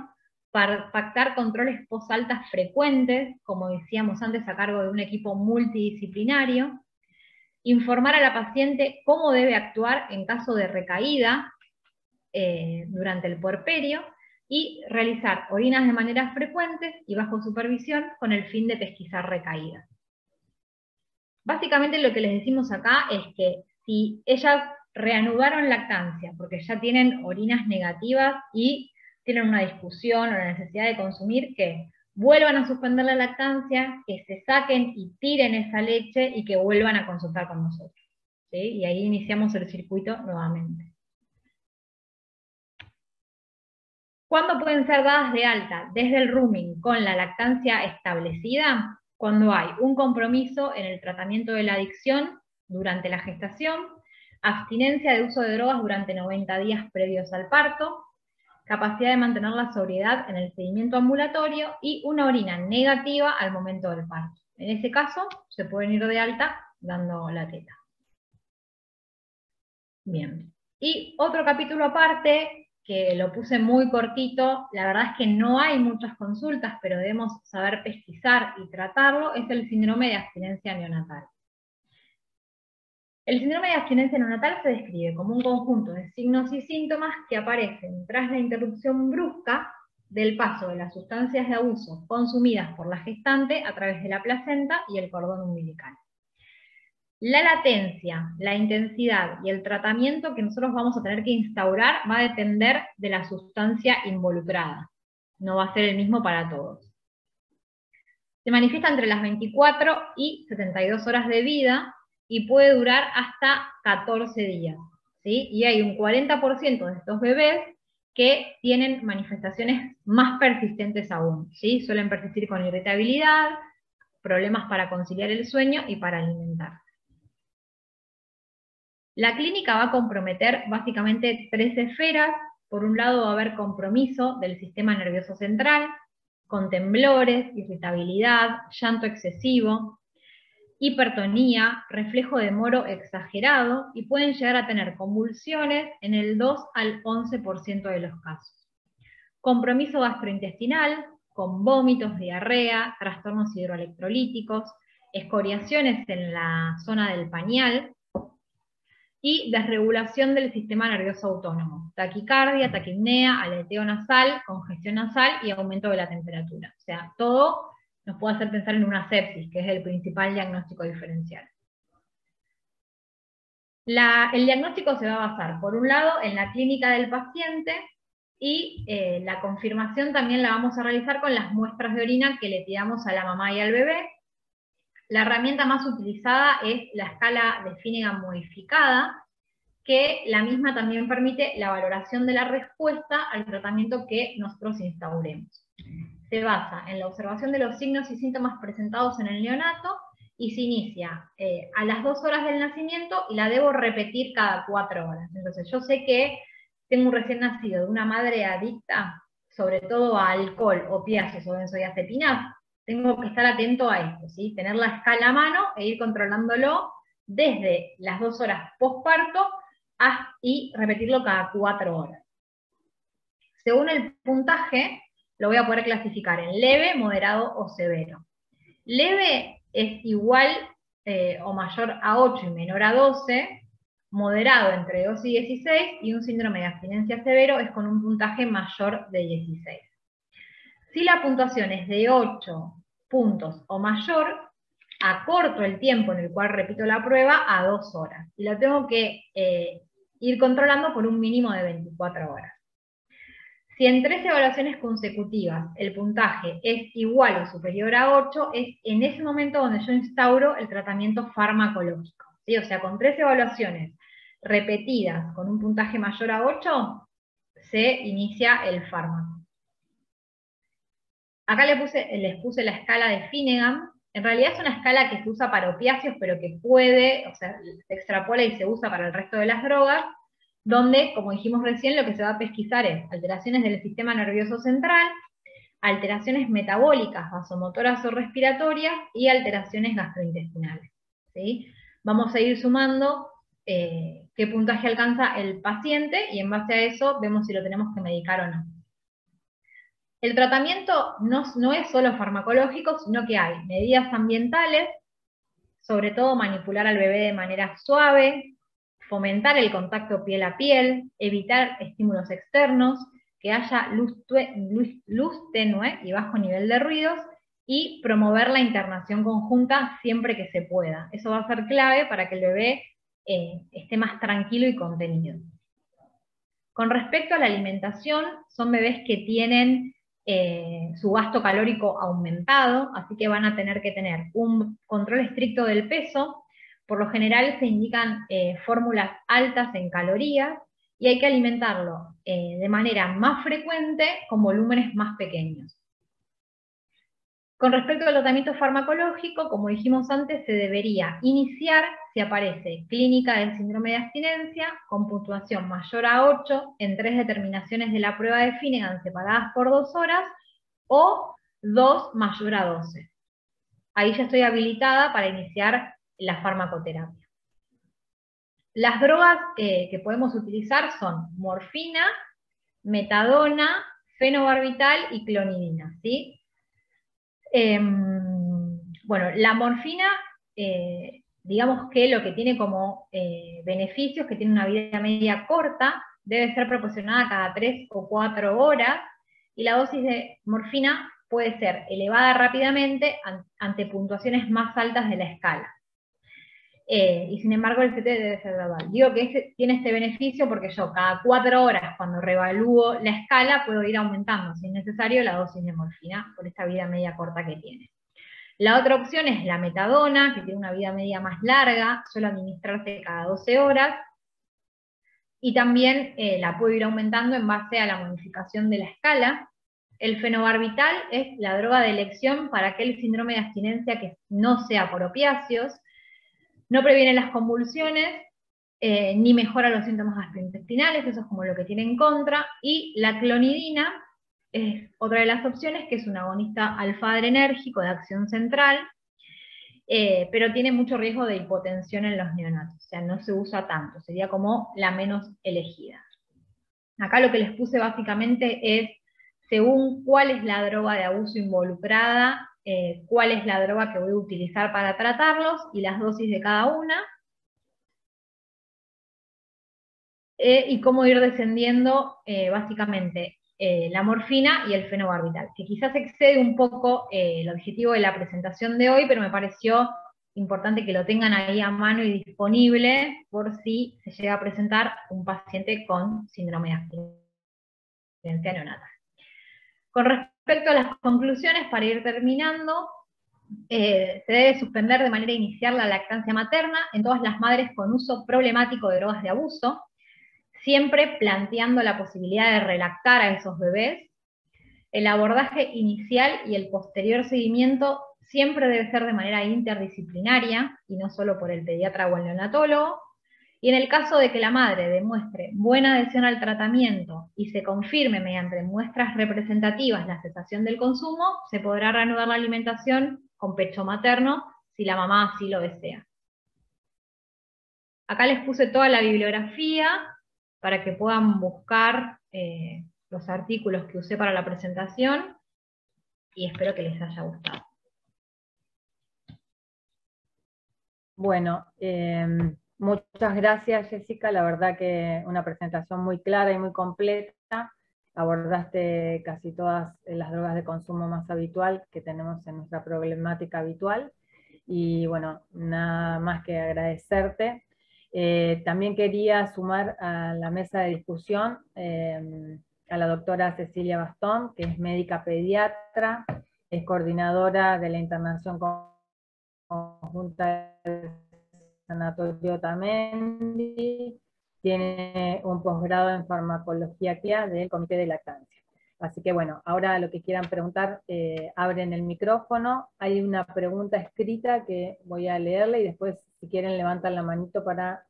pactar controles posaltas frecuentes, como decíamos antes, a cargo de un equipo multidisciplinario, informar a la paciente cómo debe actuar en caso de recaída durante el puerperio, y realizar orinas de manera frecuente y bajo supervisión con el fin de pesquisar recaídas. Básicamente lo que les decimos acá es que si ellas reanudaron lactancia porque ya tienen orinas negativas y tienen una discusión o la necesidad de consumir, que vuelvan a suspender la lactancia, que se saquen y tiren esa leche y que vuelvan a consultar con nosotros, ¿sí? Y ahí iniciamos el circuito nuevamente. ¿Cuándo pueden ser dadas de alta desde el rooming con la lactancia establecida? Cuando hay un compromiso en el tratamiento de la adicción durante la gestación, abstinencia de uso de drogas durante 90 días previos al parto, capacidad de mantener la sobriedad en el seguimiento ambulatorio y una orina negativa al momento del parto. En ese caso, se pueden ir de alta dando la teta. Bien. Y otro capítulo aparte, que lo puse muy cortito, la verdad es que no hay muchas consultas, pero debemos saber pesquisar y tratarlo, es el síndrome de abstinencia neonatal. El síndrome de abstinencia neonatal se describe como un conjunto de signos y síntomas que aparecen tras la interrupción brusca del paso de las sustancias de abuso consumidas por la gestante a través de la placenta y el cordón umbilical. La latencia, la intensidad y el tratamiento que nosotros vamos a tener que instaurar va a depender de la sustancia involucrada. No va a ser el mismo para todos. Se manifiesta entre las 24 y 72 horas de vida y puede durar hasta 14 días, ¿sí? Y hay un 40% de estos bebés que tienen manifestaciones más persistentes aún, ¿sí? Suelen persistir con irritabilidad, problemas para conciliar el sueño y para alimentar. La clínica va a comprometer básicamente 3 esferas. Por un lado va a haber compromiso del sistema nervioso central, con temblores, irritabilidad, llanto excesivo, hipertonía, reflejo de Moro exagerado, y pueden llegar a tener convulsiones en el 2 al 11% de los casos. Compromiso gastrointestinal, con vómitos, diarrea, trastornos hidroelectrolíticos, escoriaciones en la zona del pañal, y desregulación del sistema nervioso autónomo, taquicardia, taquipnea, aleteo nasal, congestión nasal y aumento de la temperatura. O sea, todo nos puede hacer pensar en una sepsis, que es el principal diagnóstico diferencial. El diagnóstico se va a basar, por un lado, en la clínica del paciente, y la confirmación también la vamos a realizar con las muestras de orina que le tiramos a la mamá y al bebé. La herramienta más utilizada es la escala de Finnegan modificada, que la misma también permite la valoración de la respuesta al tratamiento que nosotros instauremos. Se basa en la observación de los signos y síntomas presentados en el neonato y se inicia a las 2 horas del nacimiento y la debo repetir cada 4 horas. Entonces yo sé que tengo un recién nacido de una madre adicta, sobre todo a alcohol, opiáceos o benzodiazepinas, tengo que estar atento a esto, ¿sí? Tener la escala a mano e ir controlándolo desde las 2 horas postparto y repetirlo cada 4 horas. Según el puntaje, lo voy a poder clasificar en leve, moderado o severo. Leve es igual o mayor a 8 y menor a 12, moderado entre 2 y 16, y un síndrome de abstinencia severo es con un puntaje mayor de 16. Si la puntuación es de 8 puntos o mayor, acorto el tiempo en el cual repito la prueba a 2 horas, y lo tengo que ir controlando por un mínimo de 24 horas. Si en 3 evaluaciones consecutivas el puntaje es igual o superior a 8, es en ese momento donde yo instauro el tratamiento farmacológico, ¿sí? O sea, con 3 evaluaciones repetidas con un puntaje mayor a 8, se inicia el fármaco. Acá les puse la escala de Finnegan. En realidad es una escala que se usa para opiáceos, pero que puede, o sea, se extrapola y se usa para el resto de las drogas, donde, como dijimos recién, lo que se va a pesquisar es alteraciones del sistema nervioso central, alteraciones metabólicas, vasomotoras o respiratorias, y alteraciones gastrointestinales, ¿sí? Vamos a ir sumando qué puntaje alcanza el paciente y en base a eso vemos si lo tenemos que medicar o no. El tratamiento no es solo farmacológico, sino que hay medidas ambientales, sobre todo manipular al bebé de manera suave, fomentar el contacto piel a piel, evitar estímulos externos, que haya luz tenue y bajo nivel de ruidos, y promover la internación conjunta siempre que se pueda. Eso va a ser clave para que el bebé esté más tranquilo y contenido. Con respecto a la alimentación, son bebés que tienen su gasto calórico aumentado, así que van a tener que tener un control estricto del peso. Por lo general se indican fórmulas altas en calorías y hay que alimentarlo de manera más frecuente con volúmenes más pequeños. Con respecto al tratamiento farmacológico, como dijimos antes, se debería iniciar si aparece clínica del síndrome de abstinencia con puntuación mayor a 8 en 3 determinaciones de la prueba de Finnegan separadas por 2 horas o 2 mayor a 12. Ahí ya estoy habilitada para iniciar la farmacoterapia. Las drogas que podemos utilizar son morfina, metadona, fenobarbital y clonidina, ¿sí? Bueno, la morfina, digamos que lo que tiene como beneficios, que tiene una vida media corta, debe ser proporcionada cada 3 o 4 horas, y la dosis de morfina puede ser elevada rápidamente ante puntuaciones más altas de la escala. Y sin embargo el CT debe ser gradual. Digo que tiene este beneficio porque yo cada 4 horas, cuando revalúo la escala, puedo ir aumentando, si es necesario, la dosis de morfina por esta vida media corta que tiene. La otra opción es la metadona, que tiene una vida media más larga, suele administrarse cada 12 horas, y también la puedo ir aumentando en base a la modificación de la escala. El fenobarbital es la droga de elección para aquel síndrome de abstinencia que no sea por opiáceos, no previene las convulsiones, ni mejora los síntomas gastrointestinales, eso es como lo que tiene en contra, y la clonidina es otra de las opciones, que es un agonista alfa-adrenérgico de acción central, pero tiene mucho riesgo de hipotensión en los neonatos, o sea, no se usa tanto, sería como la menos elegida. Acá lo que les puse básicamente es, según cuál es la droga de abuso involucrada, cuál es la droga que voy a utilizar para tratarlos y las dosis de cada una, y cómo ir descendiendo básicamente la morfina y el fenobarbital, que quizás excede un poco el objetivo de la presentación de hoy, pero me pareció importante que lo tengan ahí a mano y disponible por si se llega a presentar un paciente con síndrome de abstinencia neonatal. Con respecto a las conclusiones, para ir terminando, se debe suspender de manera inicial la lactancia materna en todas las madres con uso problemático de drogas de abuso, siempre planteando la posibilidad de relactar a esos bebés. El abordaje inicial y el posterior seguimiento siempre debe ser de manera interdisciplinaria y no solo por el pediatra o el neonatólogo. Y en el caso de que la madre demuestre buena adhesión al tratamiento y se confirme mediante muestras representativas la cesación del consumo, se podrá reanudar la alimentación con pecho materno si la mamá así lo desea. Acá les puse toda la bibliografía para que puedan buscar los artículos que usé para la presentación y espero que les haya gustado. Bueno, muchas gracias, Jessica. La verdad que una presentación muy clara y muy completa. Abordaste casi todas las drogas de consumo más habitual que tenemos en nuestra problemática habitual. Y bueno, nada más que agradecerte. También quería sumar a la mesa de discusión a la doctora Cecilia Bastón, que es médica pediatra, es coordinadora de la internación conjunta del Sanatorio Otamendi, tiene un posgrado en farmacología clínica del Comité de Lactancia. Así que bueno, ahora lo que quieran preguntar, abren el micrófono. Hay una pregunta escrita que voy a leerle y después, si quieren, levantan la manito para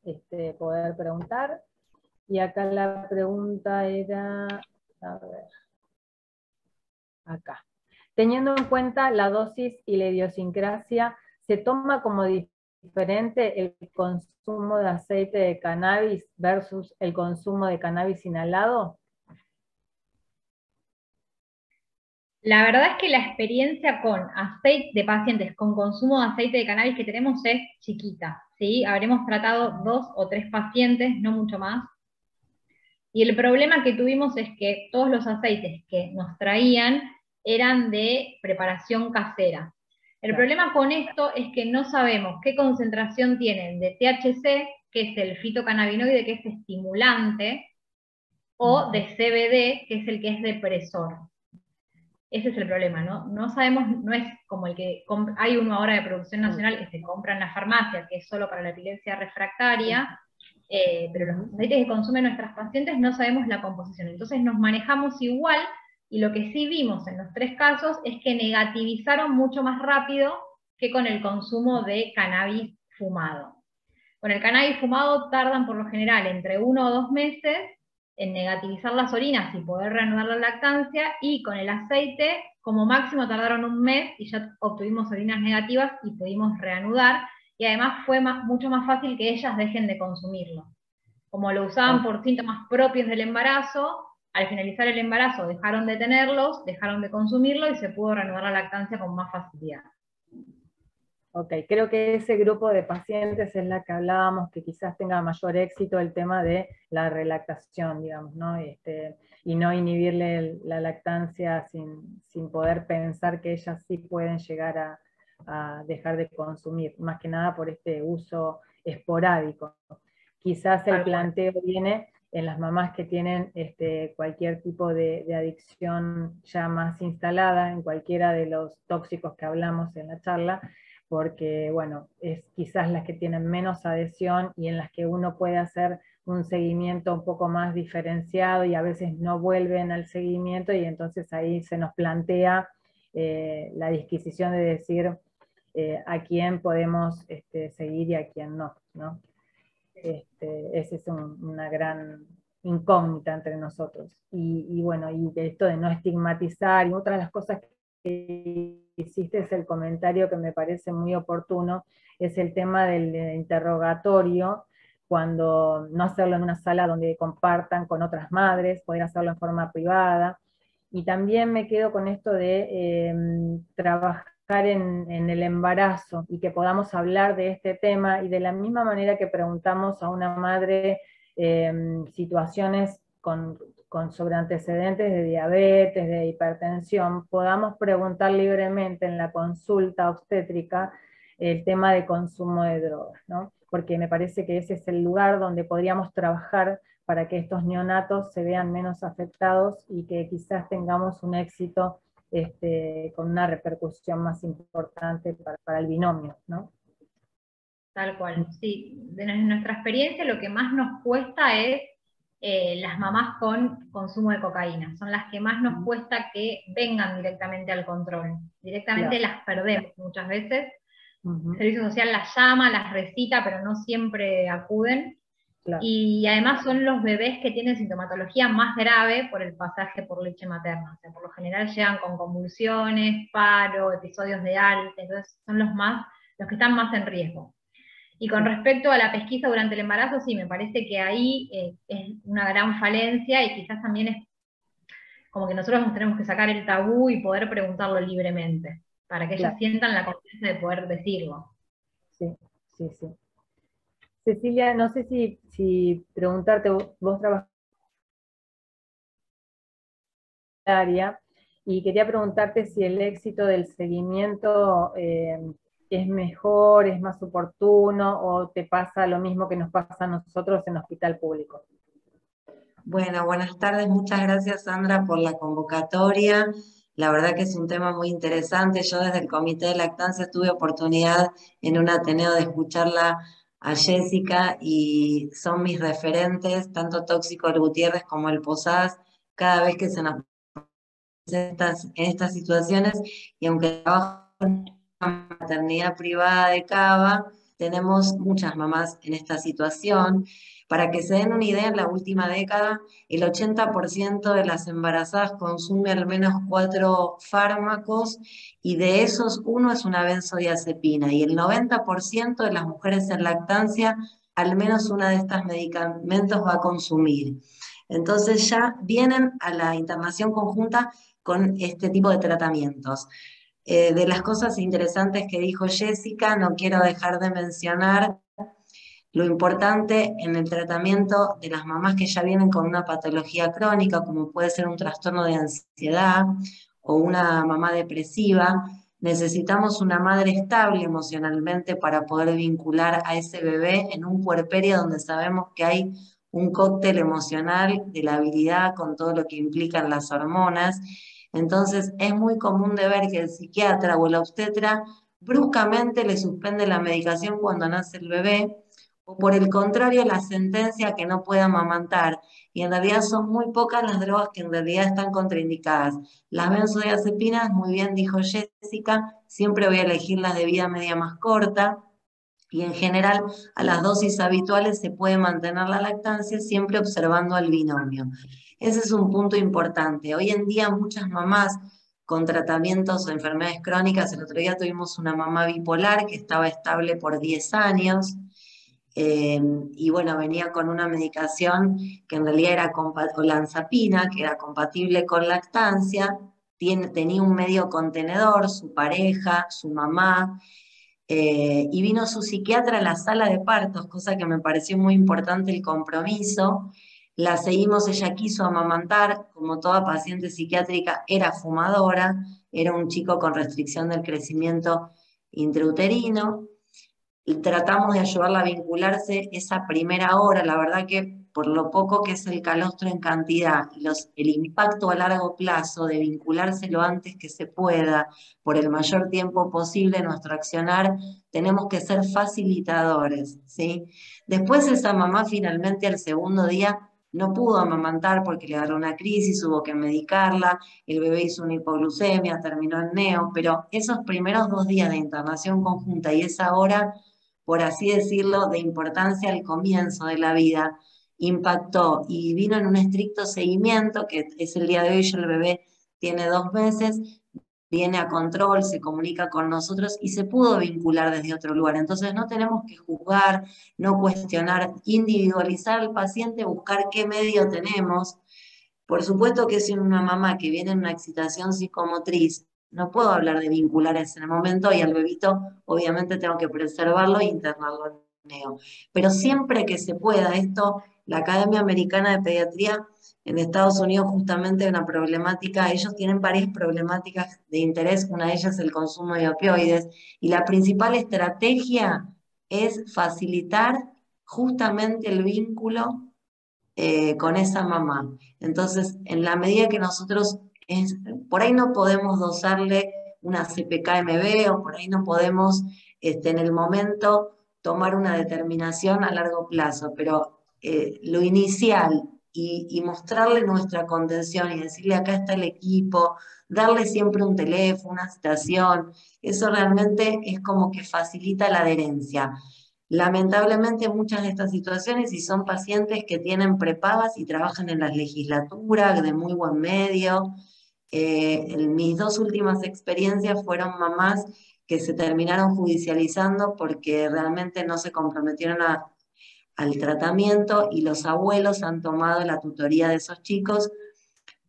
poder preguntar. Y acá la pregunta era, a ver, acá. Teniendo en cuenta la dosis y la idiosincrasia, ¿se toma como diferente el consumo de aceite de cannabis versus el consumo de cannabis inhalado? La verdad es que la experiencia con aceite de pacientes con consumo de aceite de cannabis que tenemos es chiquita, ¿sí? Habremos tratado 2 o 3 pacientes, no mucho más. Y el problema que tuvimos es que todos los aceites que nos traían eran de preparación casera. El problema con esto es que no sabemos qué concentración tienen de THC, que es el fitocannabinoide, que es estimulante, o de CBD, que es el que es depresor. Ese es el problema, ¿no? No sabemos, no es como el que hay uno ahora de producción nacional que se compra en la farmacia, que es solo para la epilepsia refractaria, pero los aceites que consumen nuestras pacientes no sabemos la composición. Entonces nos manejamos igual, y lo que sí vimos en los 3 casos es que negativizaron mucho más rápido que con el consumo de cannabis fumado. Con el cannabis fumado tardan por lo general entre 1 o 2 meses en negativizar las orinas y poder reanudar la lactancia, y con el aceite como máximo tardaron 1 mes y ya obtuvimos orinas negativas y pudimos reanudar, y además fue mucho más fácil que ellas dejen de consumirlo. Como lo usaban por síntomas propios del embarazo, al finalizar el embarazo dejaron de tenerlos, dejaron de consumirlo y se pudo reanudar la lactancia con más facilidad. Ok, creo que ese grupo de pacientes es la que hablábamos, que quizás tenga mayor éxito el tema de la relactación, digamos, ¿no? Y no inhibirle la lactancia sin poder pensar que ellas sí pueden llegar a dejar de consumir, más que nada por este uso esporádico. Quizás el planteo viene en las mamás que tienen cualquier tipo de adicción ya más instalada, en cualquiera de los tóxicos que hablamos en la charla, porque, bueno, es quizás las que tienen menos adhesión y en las que uno puede hacer un seguimiento un poco más diferenciado, y a veces no vuelven al seguimiento, y entonces ahí se nos plantea la disquisición de decir a quién podemos seguir y a quién no, ¿no? Esa es una gran incógnita entre nosotros. Y bueno, y esto de no estigmatizar, y otra de las cosas que hiciste es el comentario que me parece muy oportuno, es el tema del interrogatorio, cuando no hacerlo en una sala donde compartan con otras madres, poder hacerlo en forma privada. Y también me quedo con esto de trabajar en el embarazo, y que podamos hablar de este tema, y de la misma manera que preguntamos a una madre situaciones sobre antecedentes de diabetes, de hipertensión, podamos preguntar libremente en la consulta obstétrica el tema de consumo de drogas, ¿no? Porque me parece que ese es el lugar donde podríamos trabajar para que estos neonatos se vean menos afectados y que quizás tengamos un éxito con una repercusión más importante para el binomio, ¿no? Tal cual, sí. De nuestra experiencia lo que más nos cuesta es las mamás con consumo de cocaína. Son las que más nos cuesta que vengan directamente al control. Directamente las perdemos muchas veces. El servicio social las llama, las recita, pero no siempre acuden. Claro. Y además son los bebés que tienen sintomatología más grave por el pasaje por leche materna. O sea, por lo general llegan con convulsiones, paro, episodios de ALT, entonces son los que están más en riesgo. Y con respecto a la pesquisa durante el embarazo, sí, me parece que ahí es una gran falencia, y quizás también es como que nosotros nos tenemos que sacar el tabú y poder preguntarlo libremente, para que ellos sientan la confianza de poder decirlo. Sí, sí, sí. Cecilia, no sé si preguntarte, vos trabajás en el área, y quería preguntarte si el éxito del seguimiento es mejor, es más oportuno, o te pasa lo mismo que nos pasa a nosotros en hospital público. Bueno, buenas tardes, muchas gracias Sandra por la convocatoria. La verdad que es un tema muy interesante. Yo desde el Comité de Lactancia tuve oportunidad en un Ateneo de escucharla a Jessica, y son mis referentes, tanto Tóxico el Gutiérrez como el Posadas, cada vez que se nos en estas situaciones. Y aunque trabajo en una maternidad privada de Cava, tenemos muchas mamás en esta situación. Para que se den una idea, en la última década, el 80% de las embarazadas consume al menos 4 fármacos y de esos uno es una benzodiazepina. Y el 90% de las mujeres en lactancia al menos una de estos medicamentos va a consumir. Entonces ya vienen a la internación conjunta con este tipo de tratamientos. De las cosas interesantes que dijo Jessica, no quiero dejar de mencionar lo importante en el tratamiento de las mamás que ya vienen con una patología crónica, como puede ser un trastorno de ansiedad o una mamá depresiva. Necesitamos una madre estable emocionalmente para poder vincular a ese bebé en un puerperio donde sabemos que hay un cóctel emocional de la habilidad con todo lo que implican las hormonas. Entonces es muy común de ver que el psiquiatra o el obstetra bruscamente le suspende la medicación cuando nace el bebé, o por el contrario, la sentencia que no puede amamantar. Y en realidad son muy pocas las drogas que en realidad están contraindicadas. Las benzodiazepinas, muy bien dijo Jessica, siempre voy a elegir las de vida media más corta. Y en general, a las dosis habituales se puede mantener la lactancia siempre observando al binomio. Ese es un punto importante. Hoy en día muchas mamás con tratamientos de enfermedades crónicas, el otro día tuvimos una mamá bipolar que estaba estable por 10 años, y bueno, venía con una medicación que en realidad era olanzapina, que era compatible con lactancia, tenía un medio contenedor, su pareja, su mamá, y vino su psiquiatra a la sala de partos, cosa que me pareció muy importante el compromiso. La seguimos, ella quiso amamantar, como toda paciente psiquiátrica, era fumadora, era un chico con restricción del crecimiento intrauterino, y tratamos de ayudarla a vincularse esa primera hora. La verdad que por lo poco que es el calostro en cantidad y el impacto a largo plazo de vincularse lo antes que se pueda, por el mayor tiempo posible, nuestro accionar, tenemos que ser facilitadores, ¿sí? Después esa mamá finalmente al segundo día no pudo amamantar porque le agarró una crisis, hubo que medicarla, el bebé hizo una hipoglucemia, terminó en neo, pero esos primeros 2 días de internación conjunta y esa hora, por así decirlo, de importancia al comienzo de la vida, impactó y vino en un estricto seguimiento, que es el día de hoy. Ya el bebé tiene 2 meses, viene a control, se comunica con nosotros y se pudo vincular desde otro lugar. Entonces no tenemos que juzgar, no cuestionar, individualizar al paciente, buscar qué medio tenemos. Por supuesto que si una mamá que viene en una excitación psicomotriz, no puedo hablar de vincular en ese momento y al bebito obviamente tengo que preservarlo e internarlo en neo. Pero siempre que se pueda, esto, la Academia Americana de Pediatría en Estados Unidos justamente hay una problemática, ellos tienen varias problemáticas de interés, una de ellas es el consumo de opioides, y la principal estrategia es facilitar justamente el vínculo con esa mamá. Entonces, en la medida que nosotros, por ahí no podemos dosarle una CPK-MB o por ahí no podemos en el momento tomar una determinación a largo plazo, pero lo inicial y mostrarle nuestra contención y decirle acá está el equipo, darle siempre un teléfono, una citación, eso realmente es como que facilita la adherencia. Lamentablemente muchas de estas situaciones, y son pacientes que tienen prepagas y trabajan en las legislaturas de muy buen medio, mis 2 últimas experiencias fueron mamás que se terminaron judicializando porque realmente no se comprometieron al tratamiento y los abuelos han tomado la tutoría de esos chicos.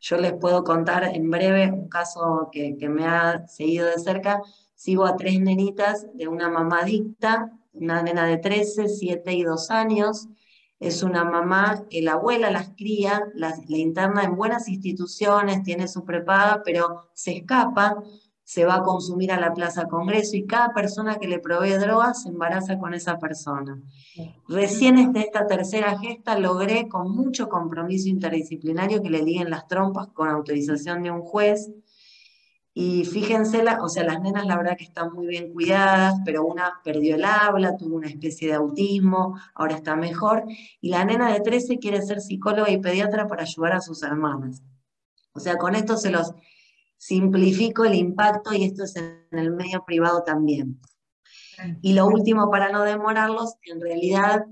Yo les puedo contar en breve un caso que me ha seguido de cerca. Sigo a 3 nenitas de una mamá adicta, una nena de 13, 7 y 2 años. Es una mamá que la abuela las cría, la interna en buenas instituciones, tiene su prepaga, pero se escapa, se va a consumir a la Plaza Congreso y cada persona que le provee drogas se embaraza con esa persona. Recién esta tercera gesta logré con mucho compromiso interdisciplinario que le liguen las trompas con autorización de un juez. Y fíjense, o sea, las nenas la verdad que están muy bien cuidadas, pero una perdió el habla, tuvo una especie de autismo, ahora está mejor. Y la nena de 13 quiere ser psicóloga y pediatra para ayudar a sus hermanas. O sea, con esto se los simplifico el impacto y esto es en el medio privado también. Y lo último, para no demorarlos, en realidad,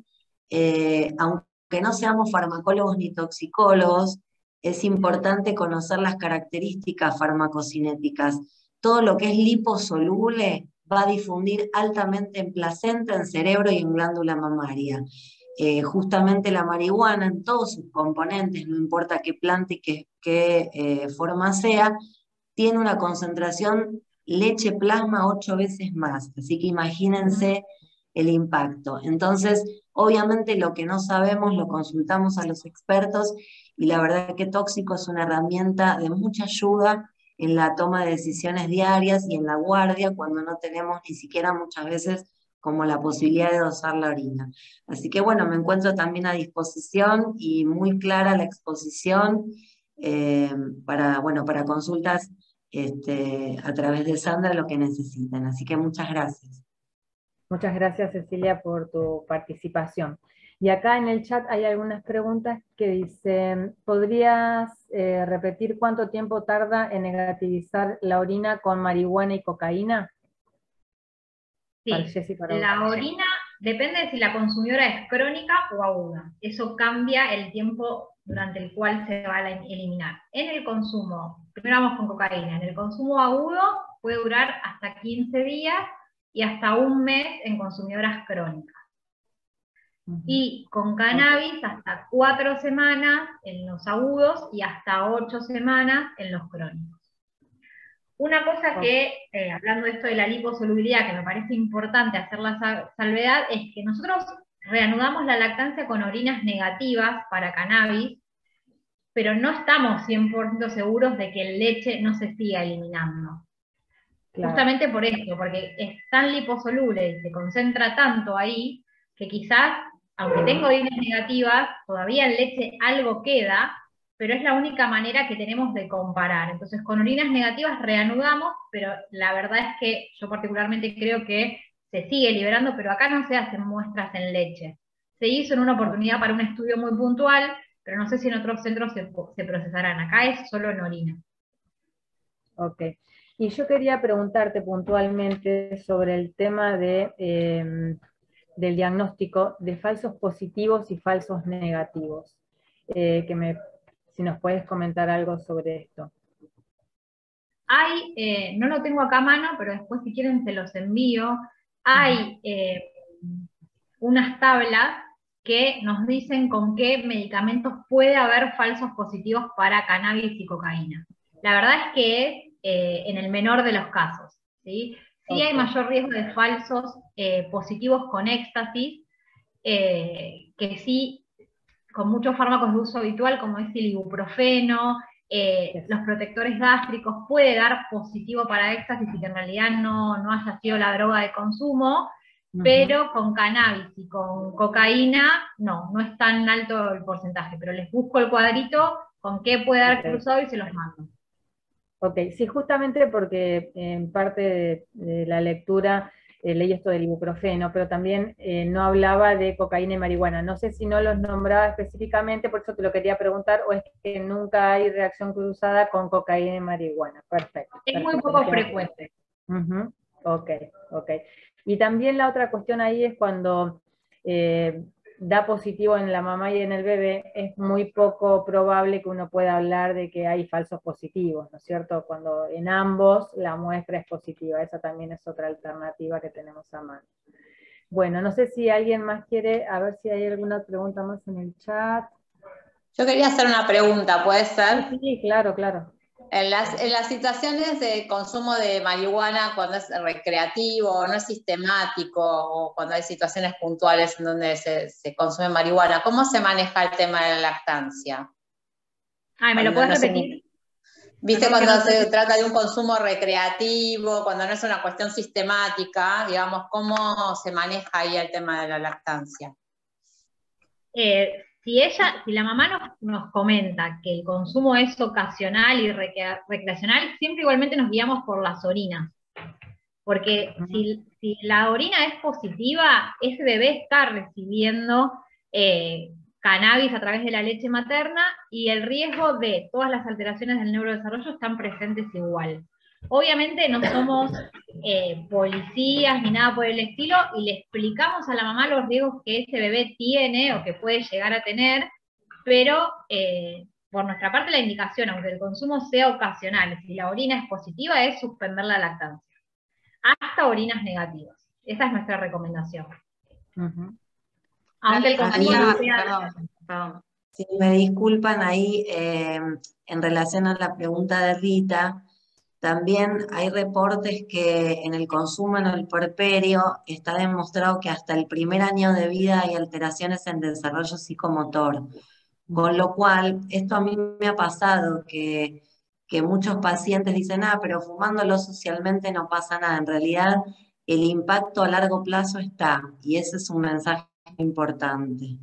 aunque no seamos farmacólogos ni toxicólogos, es importante conocer las características farmacocinéticas. Todo lo que es liposoluble va a difundir altamente en placenta, en cerebro y en glándula mamaria. Justamente la marihuana en todos sus componentes, no importa qué planta y qué forma sea, tiene una concentración leche plasma 8 veces más, así que imagínense el impacto. Entonces, obviamente lo que no sabemos lo consultamos a los expertos y la verdad que tóxico es una herramienta de mucha ayuda en la toma de decisiones diarias y en la guardia cuando no tenemos ni siquiera muchas veces como la posibilidad de dosar la orina. Así que bueno, me encuentro también a disposición y muy clara la exposición eh, para consultas a través de Sandra lo que necesiten. Así que muchas gracias. Muchas gracias, Cecilia, por tu participación. Y acá en el chat hay algunas preguntas que dicen, ¿podrías repetir cuánto tiempo tarda en negativizar la orina con marihuana y cocaína? Sí, Para Jessy, para la vos. orina depende de si la consumidora es crónica o aguda. Eso cambia el tiempo durante el cual se va a eliminar. En el consumo, primero vamos con cocaína, en el consumo agudo puede durar hasta 15 días y hasta un mes en consumidoras crónicas. Y con cannabis hasta 4 semanas en los agudos y hasta 8 semanas en los crónicos. Una cosa que, hablando de esto de la liposolubilidad, que me parece importante hacer la salvedad, es que nosotros reanudamos la lactancia con orinas negativas para cannabis, pero no estamos 100% seguros de que el leche no se siga eliminando. Claro. Justamente por esto, porque es tan liposoluble y se concentra tanto ahí, que quizás, aunque tenga orinas negativas, todavía en leche algo queda, pero es la única manera que tenemos de comparar. Entonces, con orinas negativas reanudamos, pero la verdad es que yo particularmente creo que se sigue liberando, pero acá no se hacen muestras en leche. Se hizo en una oportunidad para un estudio muy puntual, pero no sé si en otros centros se procesarán. Acá es solo en orina. Ok. Y yo quería preguntarte puntualmente sobre el tema del diagnóstico de falsos positivos y falsos negativos. Si nos puedes comentar algo sobre esto. Hay, no lo tengo acá a mano, pero después si quieren se los envío. Hay unas tablas que nos dicen con qué medicamentos puede haber falsos positivos para cannabis y cocaína. La verdad es que es en el menor de los casos, ¿sí? Sí hay mayor riesgo de falsos positivos con éxtasis, que sí, con muchos fármacos de uso habitual, como es el ibuprofeno, los protectores gástricos, puede dar positivo para éxtasis y que en realidad no haya sido la droga de consumo, pero con cannabis y con cocaína, no es tan alto el porcentaje, pero les busco el cuadrito con qué puede dar cruzado y se los mando. Ok, sí, justamente porque en parte de la lectura leí esto del ibuprofeno, pero también no hablaba de cocaína y marihuana. No sé si no los nombraba específicamente, por eso te lo quería preguntar, o es que nunca hay reacción cruzada con cocaína y marihuana. Perfecto. Es muy poco frecuente. Ok. Y también la otra cuestión ahí es cuando da positivo en la mamá y en el bebé, es muy poco probable que uno pueda hablar de que hay falsos positivos, ¿no es cierto? Cuando en ambos la muestra es positiva, esa también es otra alternativa que tenemos a mano. Bueno, no sé si alguien más quiere, a ver si hay alguna pregunta más en el chat. Yo quería hacer una pregunta, ¿puede ser? Sí, claro. En las situaciones de consumo de marihuana, cuando es recreativo, no es sistemático, o cuando hay situaciones puntuales en donde se consume marihuana, ¿cómo se maneja el tema de la lactancia? Ay, ¿me lo puedes repetir? ¿Viste cuando se trata de un consumo recreativo, cuando no es una cuestión sistemática, digamos, cómo se maneja ahí el tema de la lactancia? Si la mamá nos comenta que el consumo es ocasional y recreacional, siempre igualmente nos guiamos por las orinas. Porque si la orina es positiva, ese bebé está recibiendo cannabis a través de la leche materna y el riesgo de todas las alteraciones del neurodesarrollo están presentes igual. Obviamente no somos policías ni nada por el estilo, y le explicamos a la mamá los riesgos que ese bebé tiene o que puede llegar a tener, pero por nuestra parte la indicación, aunque el consumo sea ocasional, si la orina es positiva, es suspender la lactancia, hasta orinas negativas. Esa es nuestra recomendación. Aunque el consumo no sea... Perdón. Si me disculpan ahí, en relación a la pregunta de Rita, también hay reportes que en el consumo en el puerperio está demostrado que hasta el primer año de vida hay alteraciones en desarrollo psicomotor. Con lo cual, esto a mí me ha pasado, que muchos pacientes dicen, pero fumándolo socialmente no pasa nada. En realidad, el impacto a largo plazo está, y ese es un mensaje importante.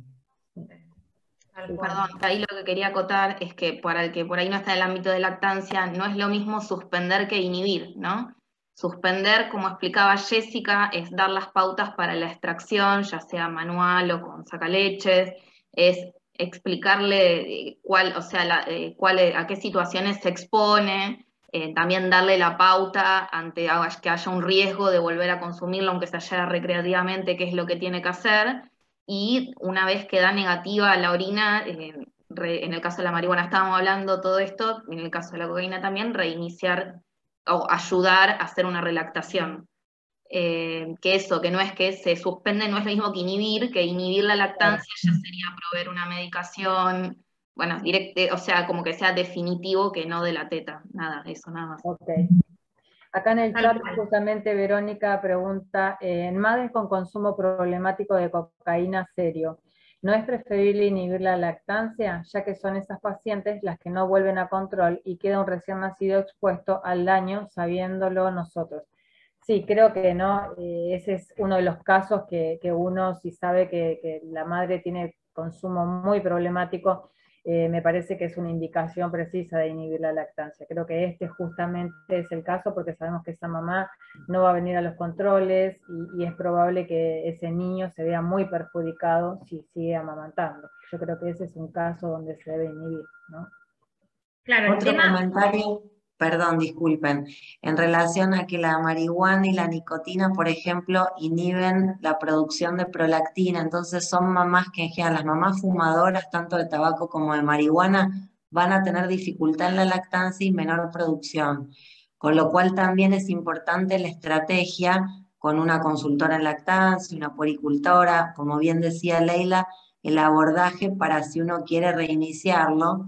Perdón, ahí lo que quería acotar es que para el que por ahí no está en el ámbito de lactancia, no es lo mismo suspender que inhibir, ¿no? Suspender, como explicaba Jessica, es dar las pautas para la extracción, ya sea manual o con sacaleches, es explicarle cuál, o sea, a qué situaciones se expone, también darle la pauta ante que haya un riesgo de volver a consumirlo, aunque se haya recreativamente, qué es lo que tiene que hacer. Y una vez que da negativa la orina, en el caso de la marihuana estábamos hablando todo esto, en el caso de la cocaína también, reiniciar o ayudar a hacer una relactación. Que eso, que no es que se suspende, no es lo mismo que inhibir la lactancia ya sería proveer una medicación, bueno, o sea, como que sea definitivo que no de la teta, nada, eso nada más. Okay. Acá en el chat justamente Verónica pregunta, en madres con consumo problemático de cocaína serio, ¿no es preferible inhibir la lactancia, ya que son esas pacientes las que no vuelven a control y queda un recién nacido expuesto al daño sabiéndolo nosotros? Sí, creo que no, ese es uno de los casos que uno, si sabe que la madre tiene consumo muy problemático, me parece que es una indicación precisa de inhibir la lactancia. Creo que este justamente es el caso porque sabemos que esa mamá no va a venir a los controles y es probable que ese niño se vea muy perjudicado si sigue amamantando. Yo creo que ese es un caso donde se debe inhibir, ¿no? Claro, Otro comentario, perdón, disculpen, en relación a que la marihuana y la nicotina, por ejemplo, inhiben la producción de prolactina, entonces son mamás que en general, las mamás fumadoras, tanto de tabaco como de marihuana, van a tener dificultad en la lactancia y menor producción, con lo cual también es importante la estrategia con una consultora en lactancia, una puericultora, como bien decía Leila, el abordaje para si uno quiere reiniciarlo,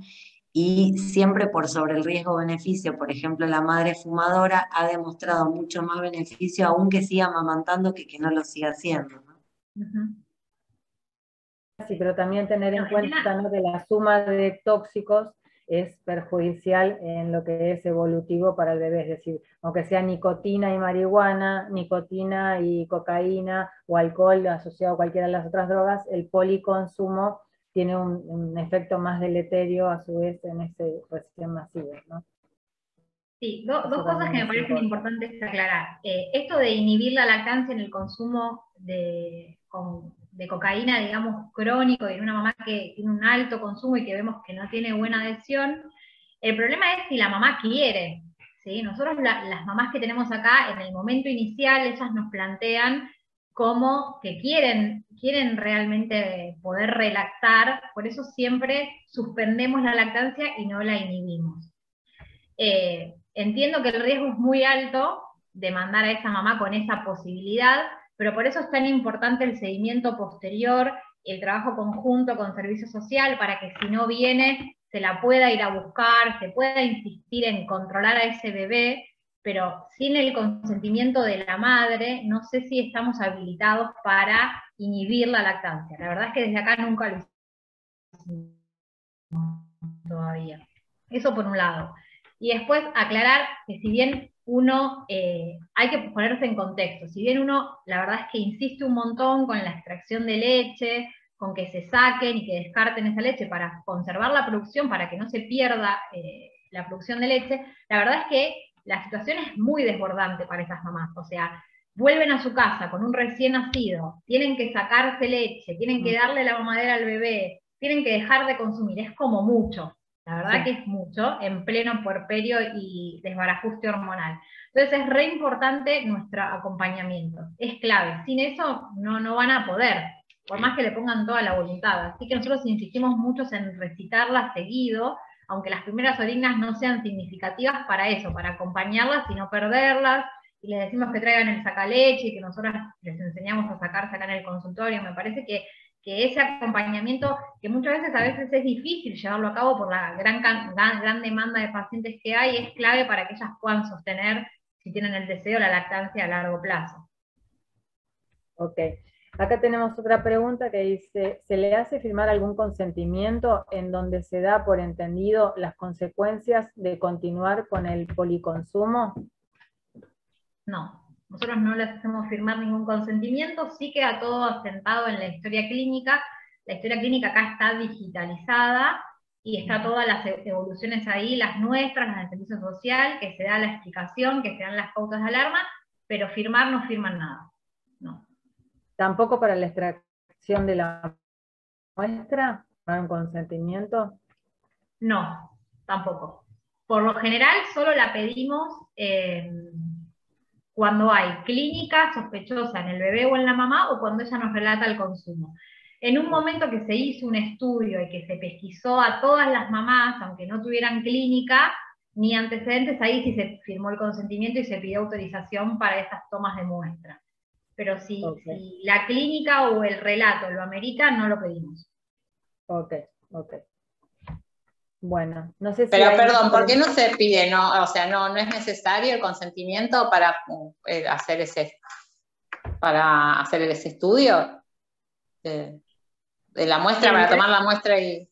y siempre por sobre el riesgo-beneficio. Por ejemplo, la madre fumadora ha demostrado mucho más beneficio aún que siga amamantando que no lo siga haciendo, ¿no? Sí, pero también tener en cuenta, ¿no?, que la suma de tóxicos es perjudicial en lo que es evolutivo para el bebé, es decir, aunque sea nicotina y marihuana, nicotina y cocaína o alcohol asociado a cualquiera de las otras drogas, el policonsumo tiene un efecto más deleterio a su vez en ese recién nacido, ¿no? Sí, dos cosas que me parecen importantes aclarar. Esto de inhibir la lactancia en el consumo de cocaína, digamos, crónico, y en una mamá que tiene un alto consumo y que vemos que no tiene buena adhesión, el problema es si la mamá quiere, ¿sí? Nosotros las mamás que tenemos acá, en el momento inicial, ellas nos plantean como que quieren realmente poder relactar, por eso siempre suspendemos la lactancia y no la inhibimos. Entiendo que el riesgo es muy alto de mandar a esa mamá con esa posibilidad, pero por eso es tan importante el seguimiento posterior, el trabajo conjunto con servicio social, para que si no viene, se la pueda ir a buscar, se pueda insistir en controlar a ese bebé, pero sin el consentimiento de la madre, no sé si estamos habilitados para inhibir la lactancia. La verdad es que desde acá nunca lo hicimos todavía. Eso por un lado. Y después aclarar que si bien uno, hay que ponerse en contexto, si bien uno, la verdad es que insiste un montón con la extracción de leche, con que se saquen y que descarten esa leche para conservar la producción, para que no se pierda la producción de leche, la verdad es que la situación es muy desbordante para esas mamás. O sea, vuelven a su casa con un recién nacido, tienen que sacarse leche, tienen que darle la mamadera al bebé, tienen que dejar de consumir, es como mucho. La verdad que es mucho, en pleno puerperio y desbarajuste hormonal. Entonces es re importante nuestro acompañamiento, es clave. Sin eso no van a poder, por más que le pongan toda la voluntad. Así que nosotros insistimos mucho en recitarlas seguido, aunque las primeras orinas no sean significativas para eso, para acompañarlas y no perderlas. Y les decimos que traigan el sacaleche y que nosotros les enseñamos a sacarse acá en el consultorio. Me parece que ese acompañamiento, que muchas veces a veces es difícil llevarlo a cabo por la gran demanda de pacientes que hay, es clave para que ellas puedan sostener, si tienen el deseo, la lactancia a largo plazo. Ok. Acá tenemos otra pregunta que dice, ¿se le hace firmar algún consentimiento en donde se da por entendido las consecuencias de continuar con el policonsumo? No. Nosotros no les hacemos firmar ningún consentimiento, sí queda todo asentado en la historia clínica. La historia clínica acá está digitalizada y está todas las evoluciones ahí, las nuestras, las del servicio social, que se da la explicación, que se dan las pautas de alarma, pero firmar no firman nada. No. ¿Tampoco para la extracción de la muestra? ¿Para un consentimiento? No, tampoco. Por lo general solo la pedimos cuando hay clínica sospechosa en el bebé o en la mamá, o cuando ella nos relata el consumo. En un momento que se hizo un estudio y que se pesquisó a todas las mamás, aunque no tuvieran clínica ni antecedentes, ahí sí se firmó el consentimiento y se pidió autorización para esas tomas de muestra. Pero si la clínica o el relato lo amerita, no lo pedimos. Ok. Bueno, no sé si... Pero perdón, ¿por qué no se pide? No, o sea, no es necesario el consentimiento para hacer ese estudio de la muestra, para tomar la muestra y...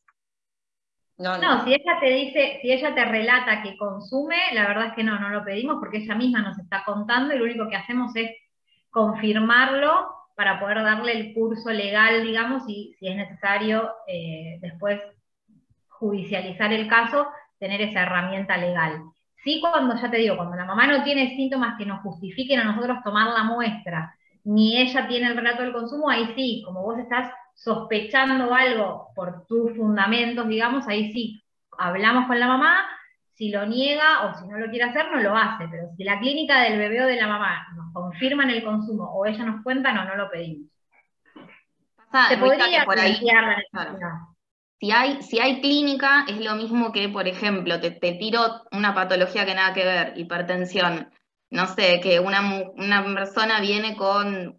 No, si ella te dice, si ella te relata que consume, la verdad es que no lo pedimos porque ella misma nos está contando y lo único que hacemos es confirmarlo para poder darle el curso legal, digamos, y si es necesario después judicializar el caso, tener esa herramienta legal. Sí, cuando ya te digo, cuando la mamá no tiene síntomas que nos justifiquen a nosotros tomar la muestra, ni ella tiene el relato del consumo, ahí sí, como vos estás sospechando algo por tus fundamentos, digamos, ahí sí, hablamos con la mamá, si lo niega o si no lo quiere hacer, no lo hace, pero si la clínica del bebé o de la mamá nos confirman el consumo o ella nos cuenta, no lo pedimos. Se podría plantear la necesidad. Si hay clínica, es lo mismo que, por ejemplo, te tiro una patología que nada que ver, hipertensión. No sé, que una persona viene con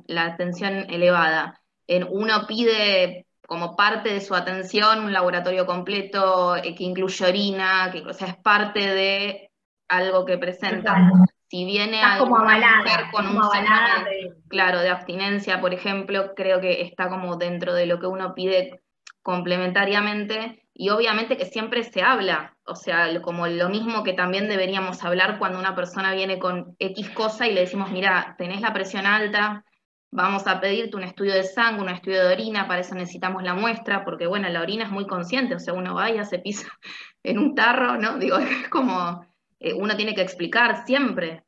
la tensión elevada. Uno pide como parte de su atención un laboratorio completo que incluye orina, o sea, es parte de algo que presenta. Si viene alguna mujer con un síndrome, claro, de abstinencia, por ejemplo, creo que está como dentro de lo que uno pide complementariamente, y obviamente que siempre se habla, o sea, como lo mismo que también deberíamos hablar cuando una persona viene con X cosa y le decimos, mira, tenés la presión alta, vamos a pedirte un estudio de sangre, un estudio de orina, para eso necesitamos la muestra, porque bueno, la orina es muy consciente, o sea, uno va y se pisa en un tarro, ¿no? Digo, es como... uno tiene que explicar siempre,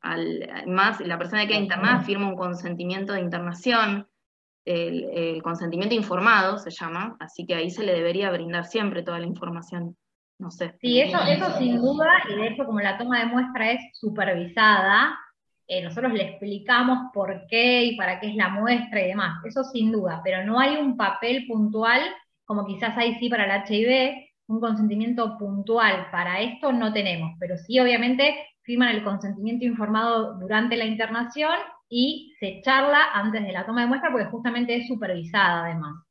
más la persona que queda internada firma un consentimiento de internación, el consentimiento informado se llama, así que ahí se le debería brindar siempre toda la información, no sé. Sí, eso sin duda, y de hecho como la toma de muestra es supervisada, nosotros le explicamos por qué y para qué es la muestra y demás, eso sin duda, pero no hay un papel puntual, como quizás hay sí para el HIV, un consentimiento puntual para esto no tenemos, pero sí obviamente firman el consentimiento informado durante la internación y se charla antes de la toma de muestra porque justamente es supervisada además.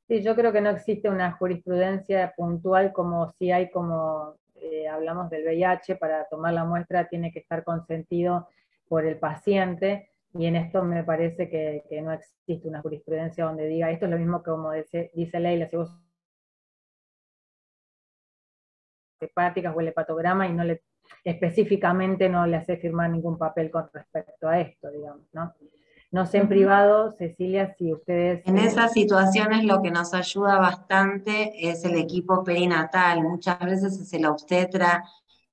Sí, yo creo que no existe una jurisprudencia puntual como si hay, como hablamos del VIH, para tomar la muestra tiene que estar consentido por el paciente, y en esto me parece que no existe una jurisprudencia donde diga, esto es lo mismo que como dice Leila, si vos hepáticas o el hepatograma y específicamente no le hace firmar ningún papel con respecto a esto, digamos, ¿no? No sé en privado, Cecilia, si ustedes... En esas situaciones lo que nos ayuda bastante es el equipo perinatal. Muchas veces es el obstetra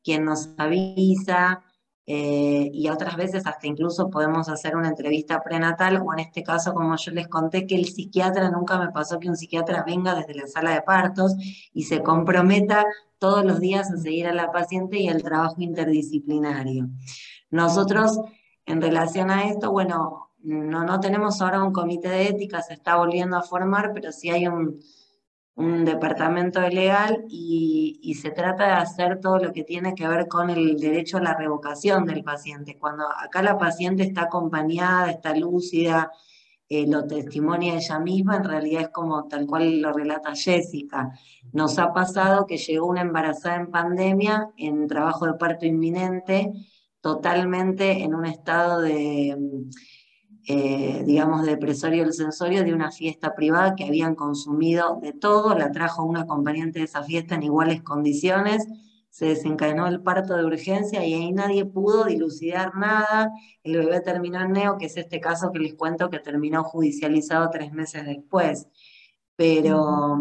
quien nos avisa, y otras veces hasta incluso podemos hacer una entrevista prenatal, o en este caso, como yo les conté, que el psiquiatra, nunca me pasó que un psiquiatra venga desde la sala de partos y se comprometa todos los días a seguir a la paciente y el trabajo interdisciplinario. Nosotros, en relación a esto, bueno, no tenemos ahora un comité de ética, se está volviendo a formar, pero sí hay un departamento legal y se trata de hacer todo lo que tiene que ver con el derecho a la revocación del paciente. Cuando acá la paciente está acompañada, está lúcida, lo testimonia ella misma, en realidad es como tal cual lo relata Jessica. Nos ha pasado que llegó una embarazada en pandemia, en trabajo de parto inminente, totalmente en un estado de, digamos, depresorio del sensorio de una fiesta privada que habían consumido de todo, la trajo un acompañante de esa fiesta en iguales condiciones, se desencadenó el parto de urgencia y ahí nadie pudo dilucidar nada, el bebé terminó en neo, que es este caso que les cuento que terminó judicializado 3 meses después, pero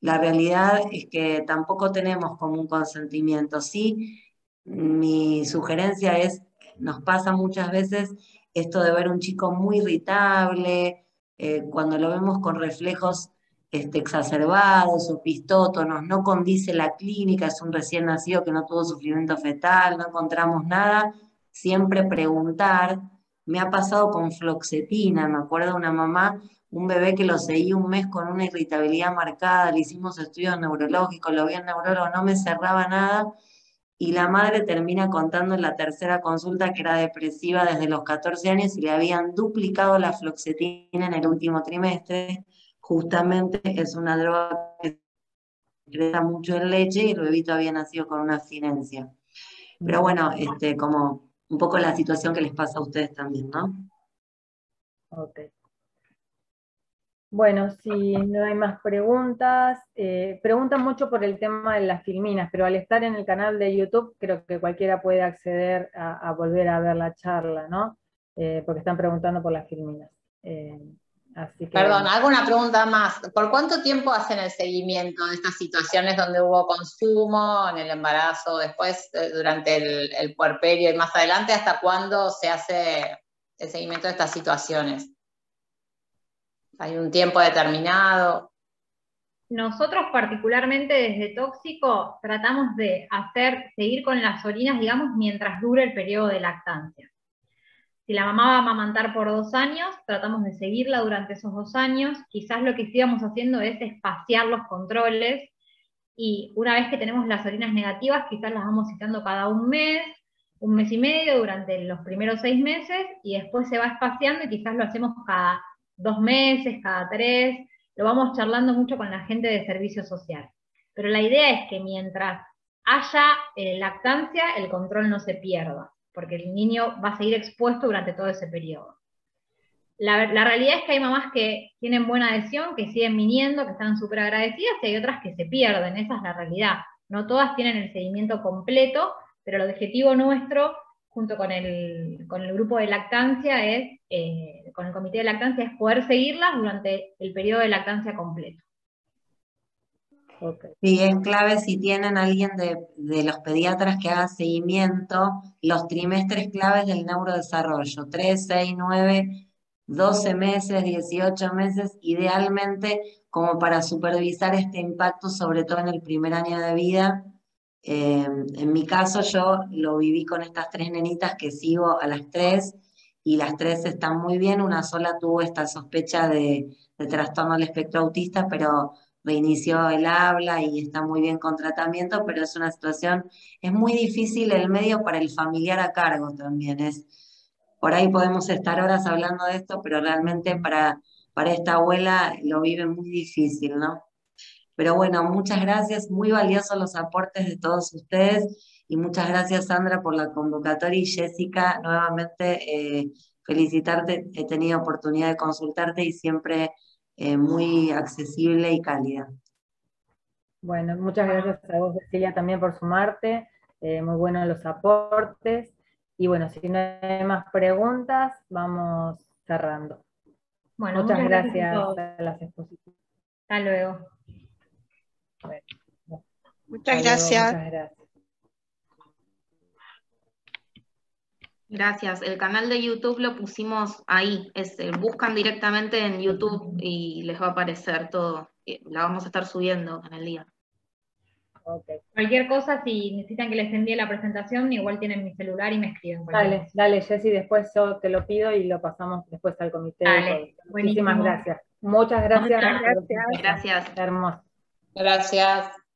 la realidad es que tampoco tenemos como un consentimiento, sí, mi sugerencia es, nos pasa muchas veces esto de ver un chico muy irritable, cuando lo vemos con reflejos exacerbados o pistótonos, no condice la clínica, es un recién nacido que no tuvo sufrimiento fetal, no encontramos nada, siempre preguntar. Me ha pasado con fluoxetina, me acuerdo de una mamá, un bebé que lo seguía un mes con una irritabilidad marcada, le hicimos estudios neurológicos, lo vi en neurólogo, no me cerraba nada, y la madre termina contando en la tercera consulta que era depresiva desde los 14 años y le habían duplicado la fluoxetina en el último trimestre. Justamente es una droga que se crece mucho en leche y el bebito había nacido con una abstinencia. Pero bueno, como un poco la situación que les pasa a ustedes también, ¿no? Ok. Bueno, si no hay más preguntas, preguntan mucho por el tema de las filminas, pero al estar en el canal de YouTube creo que cualquiera puede acceder a volver a ver la charla, ¿no? Porque están preguntando por las filminas. Así que... Perdón, hago una pregunta más. ¿Por cuánto tiempo hacen el seguimiento de estas situaciones donde hubo consumo, en el embarazo, después, durante el puerperio y más adelante? ¿Hasta cuándo se hace el seguimiento de estas situaciones? ¿Hay un tiempo determinado? Nosotros particularmente desde Tóxico tratamos de seguir con las orinas, digamos, mientras dure el periodo de lactancia. Si la mamá va a amamantar por 2 años, tratamos de seguirla durante esos 2 años. Quizás lo que sigamos haciendo es espaciar los controles y una vez que tenemos las orinas negativas, quizás las vamos citando cada un mes y medio durante los primeros 6 meses y después se va espaciando y quizás lo hacemos cada 2 meses, cada 3. Lo vamos charlando mucho con la gente de servicio social. Pero la idea es que mientras haya lactancia, el control no se pierda, porque el niño va a seguir expuesto durante todo ese periodo. La realidad es que hay mamás que tienen buena adhesión, que siguen viniendo, que están súper agradecidas, y hay otras que se pierden, esa es la realidad. No todas tienen el seguimiento completo, pero el objetivo nuestro, junto con el grupo de lactancia, con el comité de lactancia, es poder seguirlas durante el periodo de lactancia completo. Okay. Sí, es clave si tienen alguien de los pediatras que haga seguimiento, los trimestres claves del neurodesarrollo, 3, 6, 9, 12 meses, 18 meses, idealmente como para supervisar este impacto, sobre todo en el primer año de vida. En mi caso yo lo viví con estas 3 nenitas que sigo a las 3 y las 3 están muy bien, una sola tuvo esta sospecha de trastorno del espectro autista, pero reinició el habla y está muy bien con tratamiento, pero es una situación, es muy difícil el medio para el familiar a cargo también. Por ahí podemos estar horas hablando de esto, pero realmente para esta abuela lo vive muy difícil, ¿no? Pero bueno, muchas gracias, muy valiosos los aportes de todos ustedes y muchas gracias Sandra por la convocatoria y Jessica, nuevamente felicitarte, he tenido oportunidad de consultarte y siempre muy accesible y cálida. Bueno, muchas gracias a vos, Cecilia, también por sumarte, muy buenos los aportes, y bueno, si no hay más preguntas, vamos cerrando. Bueno, muchas gracias a todos. A las exposiciones. Hasta luego. Muchas gracias. Muchas gracias. Gracias. El canal de YouTube lo pusimos ahí. Buscan directamente en YouTube y les va a aparecer todo. La vamos a estar subiendo en el día. Okay. Cualquier cosa, si necesitan que les envíe la presentación, igual tienen mi celular y me escriben. Dale, dale, Jessy, después yo te lo pido y lo pasamos después al comité. Dale, Muchísimas buenísimo. gracias. Muchas gracias. Gracias. Hermoso. Gracias.